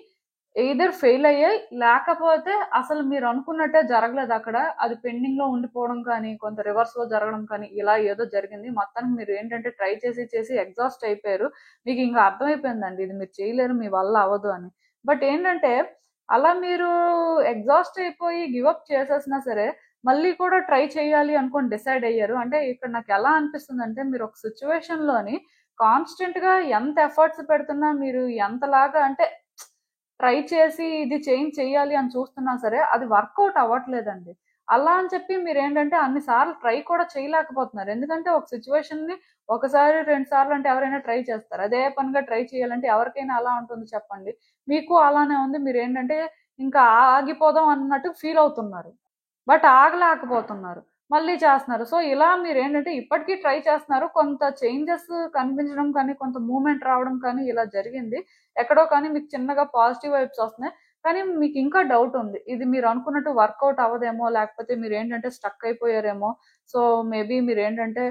ఎయిదర్ ఫెయిల్ అయ్యాయి. లేకపోతే అసలు మీరు అనుకున్నట్టే జరగలేదక్కడ. అది పెండింగ్‌లో ఉండిపోవడం కానీ, కొంత రివర్స్‌లో జరగడం కానీ ఇలా ఏదో జరిగింది. మొత్తానికి మీరు ఏంటంటే ట్రై చేసి చేసి ఎగ్జాస్ట్ అయిపోయారు. మీకు ఇంకా అర్థమైపోయిందండి ఇది మీరు చేయలేరు, మీ వల్ల అవ్వదు అని. బట్ ఏంటంటే అలా మీరు ఎగ్జాస్ట్ అయిపోయి గివ్ అప్ చేసేసినా సరే మళ్ళీ కూడా ట్రై చేయాలి అనుకోని డిసైడ్ అయ్యారు. అంటే ఇక్కడ నాకు ఎలా అనిపిస్తుందంటే మీరు ఒక సిట్యుయేషన్‌లోని కాన్స్టెంట్‌గా ఎంత ఎఫర్ట్స్ పెడుతున్నా మీరు ఎంతలాగా అంటే ట్రై చేసి ఇది చేంజ్ చేయాలి అని చూస్తున్నా సరే అది వర్కౌట్ అవ్వట్లేదండి. అలా అని చెప్పి మీరేంటంటే అన్ని సార్లు ట్రై కూడా చేయలేకపోతున్నారు. ఎందుకంటే ఒక సిట్యుయేషన్‌ని ఒకసారి, 2 సార్లు అంటే ఎవరైనా ట్రై చేస్తారు. అదే పనిగా ట్రై చేయాలంటే ఎవరికైనా అలా ఉంటుంది చెప్పండి. మీకు అలానే ఉంది. మీరేంటంటే ఇంకా ఆగిపోదాం అన్నట్టు ఫీల్ అవుతున్నారు. బట్ ఆగలేకపోతున్నారు. మళ్ళీ చేస్తున్నారు. సో, ఇలా మీరేంటంటే ఇప్పటికి ట్రై చేస్తున్నారు. కొంత చేంజెస్ కనిపించడం కానీ, కొంత మూవ్‌మెంట్ రావడం కానీ ఇలా జరిగింది. ఎక్కడో కానీ మీకు చిన్నగా పాజిటివ్ వైబ్స్ వస్తున్నాయి. కానీ మీకింకా డౌట్ ఉంది. ఇది మీరు అనుకున్నట్టు వర్కౌట్ అవ్వదేమో, లేకపోతే మీరేంటంటే స్టక్ అయిపోయారేమో. సో, మేబీ మీరేంటంటే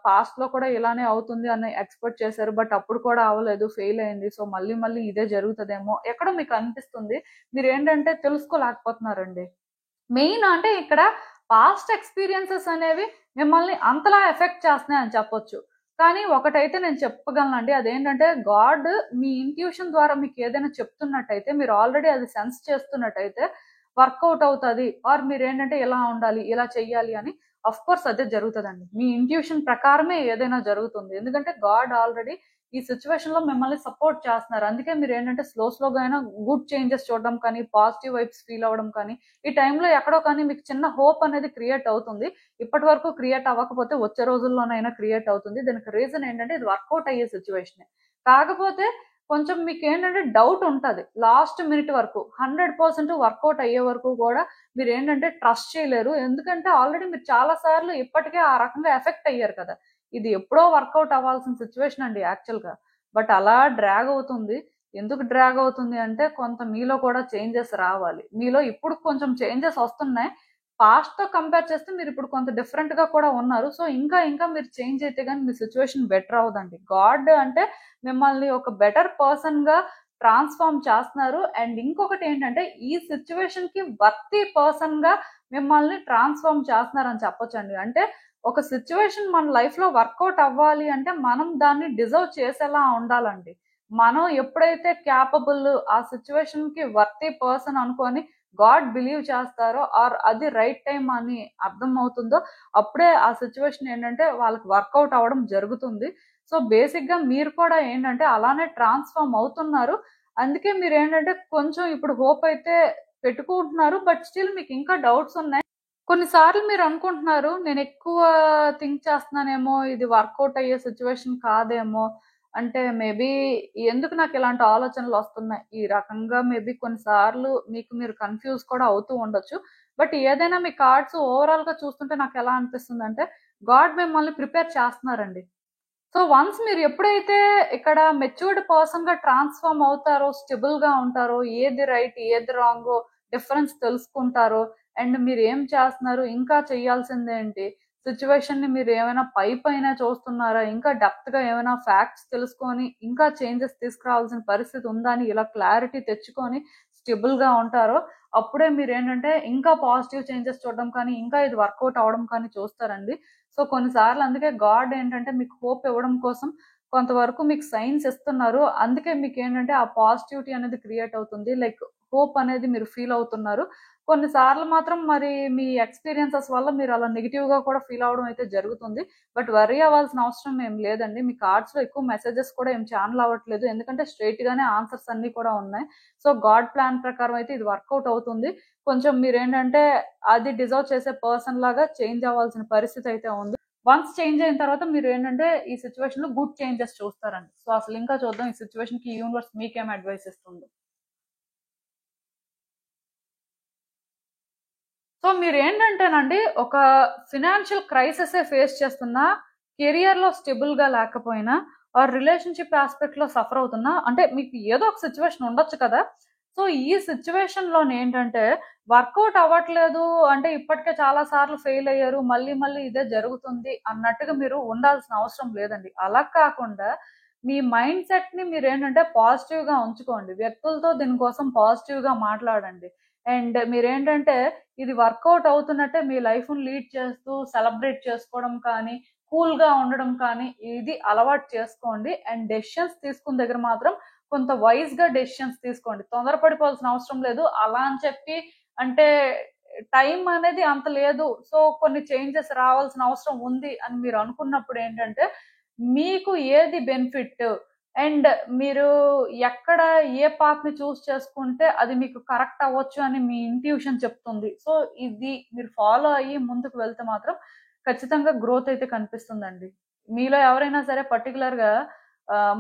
పాస్ట్‌లో కూడా ఇలానే అవుతుంది అని ఎక్స్‌పెక్ట్ చేశారు. బట్ అప్పుడు కూడా అవ్వలేదు. ఫెయిల్ అయింది. సో, మళ్ళీ మళ్ళీ ఇదే జరుగుతదేమో ఎక్కడో మీకు అనిపిస్తుంది. మీరేంటంటే తెలుసుకోలేకపోతున్నారండి. మెయిన్ అంటే ఇక్కడ పాస్ట్ ఎక్స్‌పీరియన్సెస్ అనేవి మిమ్మల్ని అంతలా ఎఫెక్ట్ చేస్తున్నాయని చెప్పొచ్చు. కానీ ఒకటైతే నేను చెప్పగలనండి. అదేంటంటే గాడ్ మీ ఇంట్యూషన్ ద్వారా మీకేదైనా చెప్తున్నట్టయితే మీరు ఆల్రెడీ అది సెన్స్ చేస్తున్నట్టయితే వర్కౌట్ అవుతది. ఆర్ మీరేంటంటే ఇలా ఉండాలి, ఇలా చెయ్యాలి అని ఆఫ్‌కోర్స్ అదే జరుగుతదండి. మీ ఇంట్యూషన్ ప్రకారమే ఏదైనా జరుగుతుంది. ఎందుకంటే గాడ్ ఆల్రెడీ ఈ సిట్యుయేషన్‌లో మిమ్మల్ని సపోర్ట్ చేస్తున్నారు. అందుకే మీరేంటంటే స్లోగా అయినా గుడ్ చేంజెస్ చూడడం కానీ, పాజిటివ్ వైబ్స్ ఫీల్ అవ్వడం కానీ ఈ టైంలో ఎక్కడో కానీ మీకు చిన్న హోప్ అనేది క్రియేట్ అవుతుంది. ఇప్పటి వరకు క్రియేట్ అవ్వకపోతే వచ్చే రోజుల్లోనైనా క్రియేట్ అవుతుంది. దానికి రీజన్ ఏంటంటే ఇది వర్కౌట్ అయ్యే సిట్యుయేషనే. కాకపోతే కొంచెం మీకేంటంటే డౌట్ ఉంటది. లాస్ట్ మినిట్ వరకు 100% వర్కౌట్ అయ్యే వరకు కూడా మీరేంటంటే ట్రస్ట్ చేయలేరు. ఎందుకంటే ఆల్రెడీ మీరు చాలా సార్లు ఇప్పటికే ఆ రకంగా ఎఫెక్ట్ అయ్యారు కదా! ఇది ఎప్పుడో వర్కౌట్ అవ్వాల్సిన సిట్యుయేషన్ అండి యాక్చువల్‌గా. బట్ అలా డ్రాగ్ అవుతుంది. ఎందుకు డ్రాగ్ అవుతుంది అంటే కొంత మీలో కూడా చేంజెస్ రావాలి. మీలో ఇప్పుడు కొంచెం చేంజెస్ వస్తున్నాయి. పాస్ట్‌తో కంపేర్ చేస్తే మీరిప్పుడు కొంత డిఫరెంట్‌గా కూడా ఉన్నారు. సో, ఇంకా మీరు చేంజ్ అయితే గాని మీ సిట్యుయేషన్ బెటర్ అవ్వదండి. గాడ్ అంటే మిమ్మల్ని ఒక బెటర్ పర్సన్‌గా ట్రాన్స్‌ఫార్మ్ చేస్తున్నారు. అండ్ ఇంకొకటేంటంటే ఈ సిట్యుయేషన్‌కి వర్తీ పర్సన్‌గా మిమ్మల్ని ట్రాన్స్‌ఫార్మ్ చేస్తున్నారని చెప్పొచ్చండి. అంటే ఒక సిట్యుయేషన్ మన లైఫ్‌లో వర్కౌట్ అవ్వాలి అంటే మనం దాన్ని డిజర్వ్ చేసేలా ఉండాలండి. మనం ఎప్పుడైతే క్యాపబుల్ ఆ సిట్యుయేషన్‌కి వర్తీ పర్సన్ అనుకోని గాడ్ బిలీవ్ చేస్తారో ఆర్ అది రైట్ టైమ్ అని అర్థమవుతుందో అప్పుడే ఆ సిట్యుయేషన్ ఏంటంటే వాళ్ళకి వర్కౌట్ అవ్వడం జరుగుతుంది. సో, బేసిక్‌గా మీరు కూడా ఏంటంటే అలానే ట్రాన్స్‌ఫార్మ్ అవుతున్నారు. అందుకే మీరేంటంటే కొంచెం ఇప్పుడు హోప్ అయితే పెట్టుకుంటున్నారు. బట్ స్టిల్ మీకింకా డౌట్స్ ఉన్నాయి. కొన్ని సార్లు మీరనుకుంటున్నారు, నేనెక్కువ థింక్ చేస్తున్నానేమో, ఇది వర్కౌట్ అయ్యే సిట్యుయేషన్ కాదేమో, అంటే మేబీ ఎందుకు నాకు ఇలాంటి ఆలోచనలు వస్తున్నాయి ఈ రకంగా మేబీ కొన్నిసార్లు మీకు మీరు కన్ఫ్యూజ్ కూడా అవుతూ ఉండొచ్చు. బట్ ఏదైనా మీ కార్డ్స్ ఓవరాల్ గా చూస్తుంటే నాకు ఎలా అనిపిస్తుంది అంటే గాడ్ మిమ్మల్ని ప్రిపేర్ చేస్తున్నారండి. సో వన్స్ మీరు ఎప్పుడైతే ఇక్కడ మెచ్యూర్డ్ పర్సన్ గా ట్రాన్స్ఫార్మ్ అవుతారో, స్టెబుల్ గా ఉంటారో, ఏది రైట్ ఏది రాంగో డిఫరెన్స్ తెలుసుకుంటారో, అండ్ మీరు ఏం చేస్తున్నారు, ఇంకా చేయాల్సిందేంటి, సిచ్యువేషన్ ని మీరు ఏమైనా పైన చూస్తున్నారా, ఇంకా డెప్త్ గా ఏమైనా ఫ్యాక్ట్స్ తెలుసుకొని ఇంకా చేంజెస్ తీసుకురావాల్సిన పరిస్థితి ఉందా అని ఇలా క్లారిటీ తెచ్చుకొని స్టెబుల్ గా ఉంటారో, అప్పుడే మీరు ఏంటంటే ఇంకా పాజిటివ్ చేంజెస్ చూడడం కానీ ఇంకా ఇది వర్కౌట్ అవడం కానీ చూస్తారండి. సో కొన్నిసార్లు అందుకే గాడ్ ఏంటంటే మీకు హోప్ ఇవ్వడం కోసం కొంతవరకు మీకు సైన్స్ ఇస్తున్నారు. అందుకే మీకు ఏంటంటే ఆ పాజిటివిటీ అనేది క్రియేట్ అవుతుంది. లైక్ హోప్ అనేది మీరు ఫీల్ అవుతున్నారు. కొన్నిసార్లు మాత్రం మరి మీ ఎక్స్పీరియన్సెస్ వల్ల మీరు అలా నెగిటివ్ గా కూడా ఫీల్ అవడం అయితే జరుగుతుంది. బట్ వర్రీ అవ్వాల్సిన అవసరం ఏం లేదండి. మీ కార్డ్స్ లో ఎక్కువ మెసేజెస్ కూడా ఏం ఛానల్ అవ్వట్లేదు. ఎందుకంటే స్ట్రైట్ గానే ఆన్సర్స్ అన్ని కూడా ఉన్నాయి. సో గాడ్ ప్లాన్ ప్రకారం అయితే ఇది వర్కౌట్ అవుతుంది. కొంచెం మీరేంటంటే అది డిజర్వ్ చేసే పర్సన్ లాగా చేంజ్ అవ్వాల్సిన పరిస్థితి అయితే ఉంది. వన్స్ చేంజ్ అయిన తర్వాత మీరు ఏంటంటే ఈ సిచ్యువేషన్ లో గుడ్ చేంజెస్ చూస్తారండి. సో అసలు ఇంకా చూద్దాం ఈ సిచ్యువేషన్ కి యూనివర్స్ మీకేం అడ్వైస్ ఇస్తుంది. సో మీరు ఏంటంటేనండి ఒక ఫినాన్షియల్ క్రైసిస్ ఫేస్ చేస్తున్నా, కెరియర్ లో స్టెబుల్ గా లేకపోయినా, ఆర్ రిలేషన్షిప్ ఆస్పెక్ట్ లో సఫర్ అవుతున్నా, అంటే మీకు ఏదో ఒక సిచ్యువేషన్ ఉండొచ్చు కదా. సో ఈ సిచ్యువేషన్ లోనే ఏంటంటే వర్కౌట్ అవ్వట్లేదు అంటే ఇప్పటికే చాలా సార్లు ఫెయిల్ అయ్యారు, మళ్ళీ మళ్ళీ ఇదే జరుగుతుంది అన్నట్టుగా మీరు ఉండాల్సిన అవసరం లేదండి. అలా కాకుండా మీ మైండ్ సెట్ ని మీరు ఏంటంటే పాజిటివ్ గా ఉంచుకోండి. వ్యక్తులతో దీనికోసం పాజిటివ్ గా మాట్లాడండి. అండ్ మీరేంటంటే ఇది వర్కౌట్ అవుతున్నట్టే మీ లైఫ్‌ని లీడ్ చేస్తూ సెలబ్రేట్ చేసుకోవడం కానీ, కూల్‌గా ఉండడం కానీ, ఇది అలవాటు చేసుకోండి. అండ్ డెసిషన్స్ తీసుకున్న దగ్గర మాత్రం కొంత వైస్‌గా డెసిషన్స్ తీసుకోండి. తొందరపడిపోవాల్సిన అవసరం లేదు. అలా అని చెప్పి అంటే టైం అనేది అంత లేదు. సో, కొన్ని చేంజెస్ రావాల్సిన అవసరం ఉంది అని మీరు అనుకున్నప్పుడు ఏంటంటే, మీకు ఏది బెనిఫిట్ అండ్ మీరు ఎక్కడ ఏ పాత్‌ని చూజ్ చేసుకుంటే అది మీకు కరెక్ట్ అవ్వచ్చు అని మీ ఇంట్యూషన్ చెప్తుంది. సో, ఇది మీరు ఫాలో అయ్యి ముందుకు వెళ్తే మాత్రం ఖచ్చితంగా గ్రోత్ అయితే కనిపిస్తుందండి. మీలో ఎవరైనా సరే పర్టిక్యులర్‌గా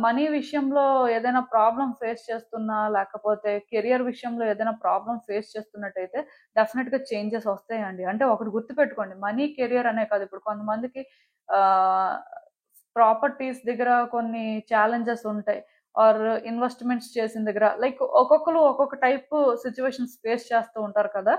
మనీ విషయంలో ఏదైనా ప్రాబ్లమ్ ఫేస్ చేస్తున్నా, లేకపోతే కెరియర్ విషయంలో ఏదైనా ప్రాబ్లమ్ ఫేస్ చేస్తున్నట్టయితే డెఫినిట్‌గా చేంజెస్ వస్తాయండి. అంటే ఒకటి గుర్తుపెట్టుకోండి. మనీ, కెరియర్ అనే కాదు. ఇప్పుడు కొంతమందికి ఆహ్, ప్రాపర్టీస్ దగ్గర కొన్ని ఛాలెంజెస్ ఉంటాయి. ఆర్ ఇన్వెస్ట్‌మెంట్స్ చేసిన దగ్గర లైక్ ఒక్కొక్కళ్ళు ఒక్కొక్క టైపు సిట్యుయేషన్స్ ఫేస్ చేస్తూ ఉంటారు కదా.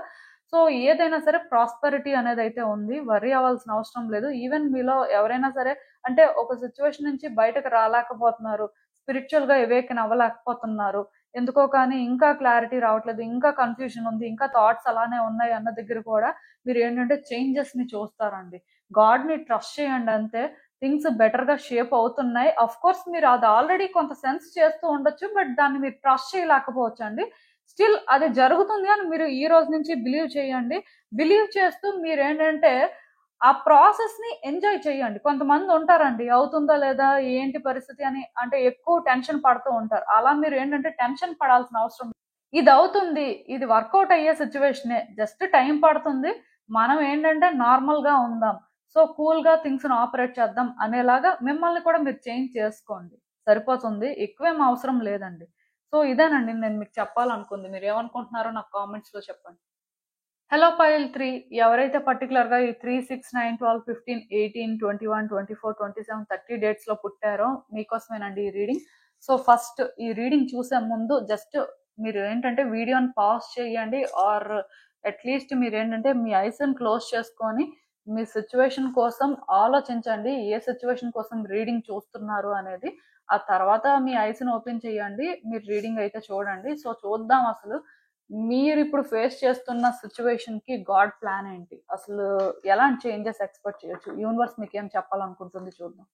సో, ఏదైనా సరే ప్రాస్పెరిటీ అనేదైతే ఉంది. వర్రీ అవ్వాల్సిన అవసరం లేదు. ఈవెన్ మీలో ఎవరైనా సరే అంటే ఒక సిట్యుయేషన్ నుంచి బయటకు రాలేకపోతున్నారు. స్పిరిచ్యువల్‌గా అవేకెన్ అవ్వలేకపోతున్నారు. ఎందుకో కానీ ఇంకా క్లారిటీ రావట్లేదు. ఇంకా కన్‌ఫ్యూజన్ ఉంది. ఇంకా థాట్స్ అలానే ఉన్నాయి అన్న దగ్గర కూడా మీరేంటంటే చేంజెస్‌ని చూస్తారండి. గాడ్‌ని ట్రస్ట్ చేయండి అంతే. థింగ్స్ బెటర్‌గా షేప్ అవుతున్నాయి. ఆఫ్‌కోర్స్ మీరు అది ఆల్రెడీ కొంత సెన్స్ చేస్తూ ఉండొచ్చు. బట్ దాన్ని మీరు ట్రస్ట్ చేయలేకపోవచ్చండి. స్టిల్ అది జరుగుతుంది అని మీరు ఈ రోజు నుంచి బిలీవ్ చేయండి. బిలీవ్ చేస్తూ మీరేంటంటే ఆ ప్రాసెస్‌ని ఎంజాయ్ చేయండి. కొంతమంది ఉంటారండి. అవుతుందా లేదా? ఏంటి పరిస్థితి అని అంటే ఎక్కువ టెన్షన్ పడుతూ ఉంటారు. అలా మీరేంటంటే టెన్షన్ పడాల్సిన అవసరం ఇదవుతుంది. ఇది వర్కౌట్ అయ్యే సిట్యుయేషనే. జస్ట్ టైం పడుతుంది. మనం ఏంటంటే నార్మల్‌గా ఉందాం. సో, కూల్‌గా థింగ్స్‌ని ఆపరేట్ చేద్దాం అనేలాగా మిమ్మల్ని కూడా మీరు చేంజ్ చేసుకోండి. సరిపోతుంది. ఎక్కువేం అవసరం లేదండి. సో, ఇదేనండి నేను మీకు చెప్పాలనుకుంది. మీరేమనుకుంటున్నారో నాకు కామెంట్స్‌లో చెప్పండి. హలో పైల్ 3 ఎవరైతే పర్టిక్యులర్‌గా ఈ 3, 6, 9, 12, 15, 18, 21, 24, 27, 30 డేట్స్‌లో పుట్టారో మీకోసమేనండి ఈ రీడింగ్. సో, ఫస్ట్ ఈ రీడింగ్ చూసే ముందు జస్ట్ మీరు ఏంటంటే వీడియోని పాజ్ చేయండి ఆర్ అట్‌లీస్ట్ మీరేంటంటే మీ ఐస్‌ని క్లోజ్ చేసుకొని మీ సిట్యుయేషన్ కోసం ఆలోచించండి. ఏ సిట్యుయేషన్ కోసం రీడింగ్ చూస్తున్నారు అనేది. ఆ తర్వాత మీ ఐస్‌ని ఓపెన్ చేయండి. మీరు రీడింగ్ అయితే చూడండి. సో, చూద్దాం అసలు మీరిప్పుడు ఫేస్ చేస్తున్న సిట్యుయేషన్‌కి గాడ్ ప్లాన్ ఏంటి? అసలు ఎలాంటి చేంజెస్ ఎక్స్‌పెక్ట్ చేయొచ్చు? యూనివర్స్ మీకేం చెప్పాలనుకుంటుంది చూద్దాం.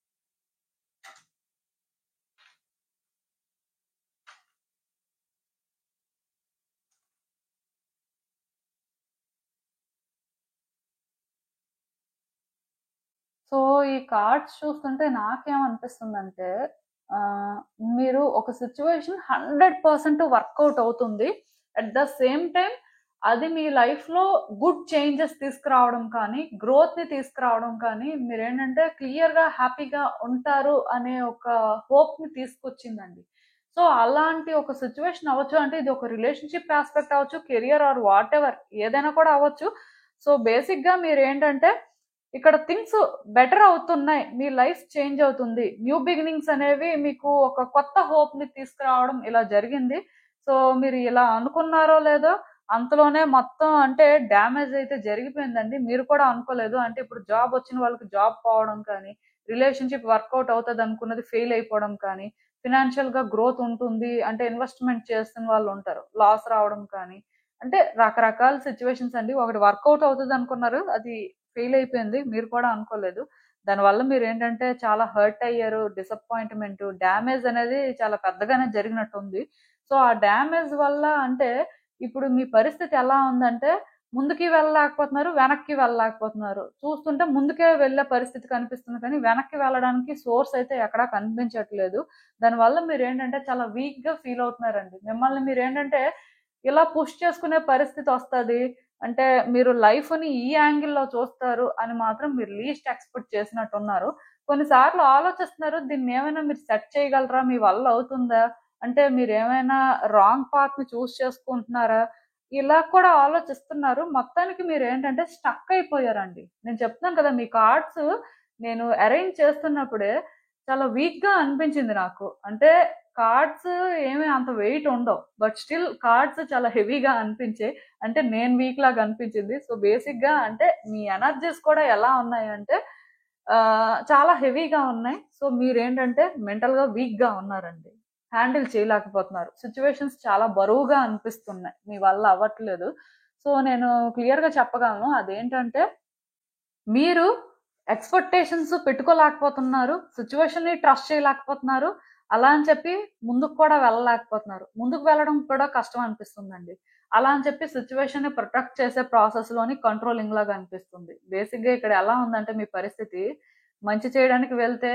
సో, ఈ కార్డ్స్ చూస్తుంటే నాకేమనిపిస్తుందంటే ఆహ్, మీరు ఒక సిట్యుయేషన్ 100% వర్కౌట్ అవుతుంది. అట్ ద సేమ్ టైమ్ అది మీ లైఫ్‌లో గుడ్ చేంజెస్ తీసుకురావడం కానీ, గ్రోత్‌ని తీసుకురావడం కానీ, మీరేంటంటే క్లియర్‌గా హ్యాపీగా ఉంటారు అనే ఒక హోప్‌ని తీసుకొచ్చిందండి. సో, అలాంటి ఒక సిట్యుయేషన్ అవ్వచ్చు. అంటే ఇది ఒక రిలేషన్‌షిప్ యాస్పెక్ట్ అవ్వచ్చు, కెరియర్ ఆర్ వాటెవర్ ఏదైనా కూడా అవ్వచ్చు. సో, బేసిక్‌గా మీరేంటంటే ఇక్కడ థింగ్స్ బెటర్ అవుతున్నాయి. మీ లైఫ్ చేంజ్ అవుతుంది. న్యూ బిగినింగ్స్ అనేవి మీకు ఒక కొత్త హోప్‌ని తీసుకురావడం ఇలా జరిగింది. సో, మీరు ఇలా అనుకున్నారో లేదో అంతలోనే మొత్తం అంటే డ్యామేజ్ అయితే జరిగిపోయిందండి. మీరు కూడా అనుకోలేదు. అంటే ఇప్పుడు జాబ్ వచ్చిన వాళ్ళకి జాబ్ పోవడం కానీ, రిలేషన్‌షిప్ వర్కౌట్ అవుతదనుకున్నది ఫెయిల్ అయిపోవడం కానీ, ఫినాన్షియల్‌గా గ్రోత్ ఉంటుంది. అంటే ఇన్వెస్ట్‌మెంట్ చేస్తున్న వాళ్ళుంటారు. లాస్ రావడం కానీ, అంటే రకరకాల సిట్యుయేషన్స్ అండి. ఒకటి వర్కౌట్ అవుతదనుకున్నారు. అది ఫెయిల్ అయిపోయింది. మీరు కూడా అనుకోలేదు. దానివల్ల మీరేంటంటే చాలా హర్ట్ అయ్యారు. డిసప్పాయింట్‌మెంట్, డ్యామేజ్ అనేది చాలా పెద్దగానే జరిగినట్టుంది. సో, ఆ డ్యామేజ్ వల్ల అంటే ఇప్పుడు మీ పరిస్థితి ఎలా ఉందంటే ముందుకి వెళ్ళలేకపోతున్నారు, వెనక్కి వెళ్ళలేకపోతున్నారు. చూస్తుంటే ముందుకే వెళ్ళే పరిస్థితి కనిపిస్తుంది కానీ వెనక్కి వెళ్ళడానికి సోర్స్ అయితే ఎక్కడా కనిపించట్లేదు. దానివల్ల మీరేంటంటే చాలా వీక్‌గా ఫీల్ అవుతున్నారండి. మిమ్మల్ని మీరేంటంటే ఇలా పుష్ చేసుకునే పరిస్థితొస్తది. అంటే మీరు లైఫ్‌ని ఈ యాంగిల్‌లో చూస్తారు అని మాత్రం మీరు లీస్ట్ ఎక్స్‌పెక్ట్ చేసినట్టున్నారు. కొన్ని సార్లు ఆలోచిస్తున్నారు దీన్నేమైనా మీరు సెట్ చేయగలరా? మీ వల్ల అవుతుందా? అంటే మీరేమైనా రాంగ్ పాత్‌ని చూజ్ చేసుకుంటున్నారా? ఇలా కూడా ఆలోచిస్తున్నారు. మొత్తానికి మీరేంటంటే స్టక్ అయిపోయారండి. నేను చెప్తున్నాను కదా! మీ కార్డ్స్ నేను అరేంజ్ చేస్తున్నప్పుడే చాలా వీక్‌గా అనిపించింది నాకు. అంటే కార్డ్స్ ఏమి అంత వెయిట్ ఉండవు. బట్ స్టిల్ కార్డ్స్ చాలా హెవీగా అనిపించాయి. అంటే నేను వీక్ లాగా అనిపించింది. సో, బేసిక్‌గా అంటే మీ ఎనర్జీస్ కూడా ఎలా ఉన్నాయంటే చాలా హెవీగా ఉన్నాయి. సో, మీరేంటంటే మెంటల్‌గా వీక్‌గా ఉన్నారండి. హ్యాండిల్ చేయలేకపోతున్నారు. సిట్యుయేషన్స్ చాలా బరువుగా అనిపిస్తున్నాయి. మీ వల్ల అవ్వట్లేదు. సో, నేను క్లియర్‌గా చెప్పగలను. అదేంటంటే మీరు ఎక్స్‌పెక్టేషన్స్ పెట్టుకోలేకపోతున్నారు. సిట్యుయేషన్‌ని ట్రస్ట్ చేయలేకపోతున్నారు. అలా అని చెప్పి ముందుకు కూడా వెళ్ళలేకపోతున్నారు. ముందుకు వెళ్ళడం కూడా కష్టం అనిపిస్తుందండి. అలా అని చెప్పి సిట్యుయేషన్‌ని ప్రొటెక్ట్ చేసే ప్రాసెస్‌లోని కంట్రోలింగ్ లాగా అనిపిస్తుంది. బేసిక్‌గా ఇక్కడ ఎలా ఉందంటే మీ పరిస్థితి, మంచి చేయడానికి వెళ్తే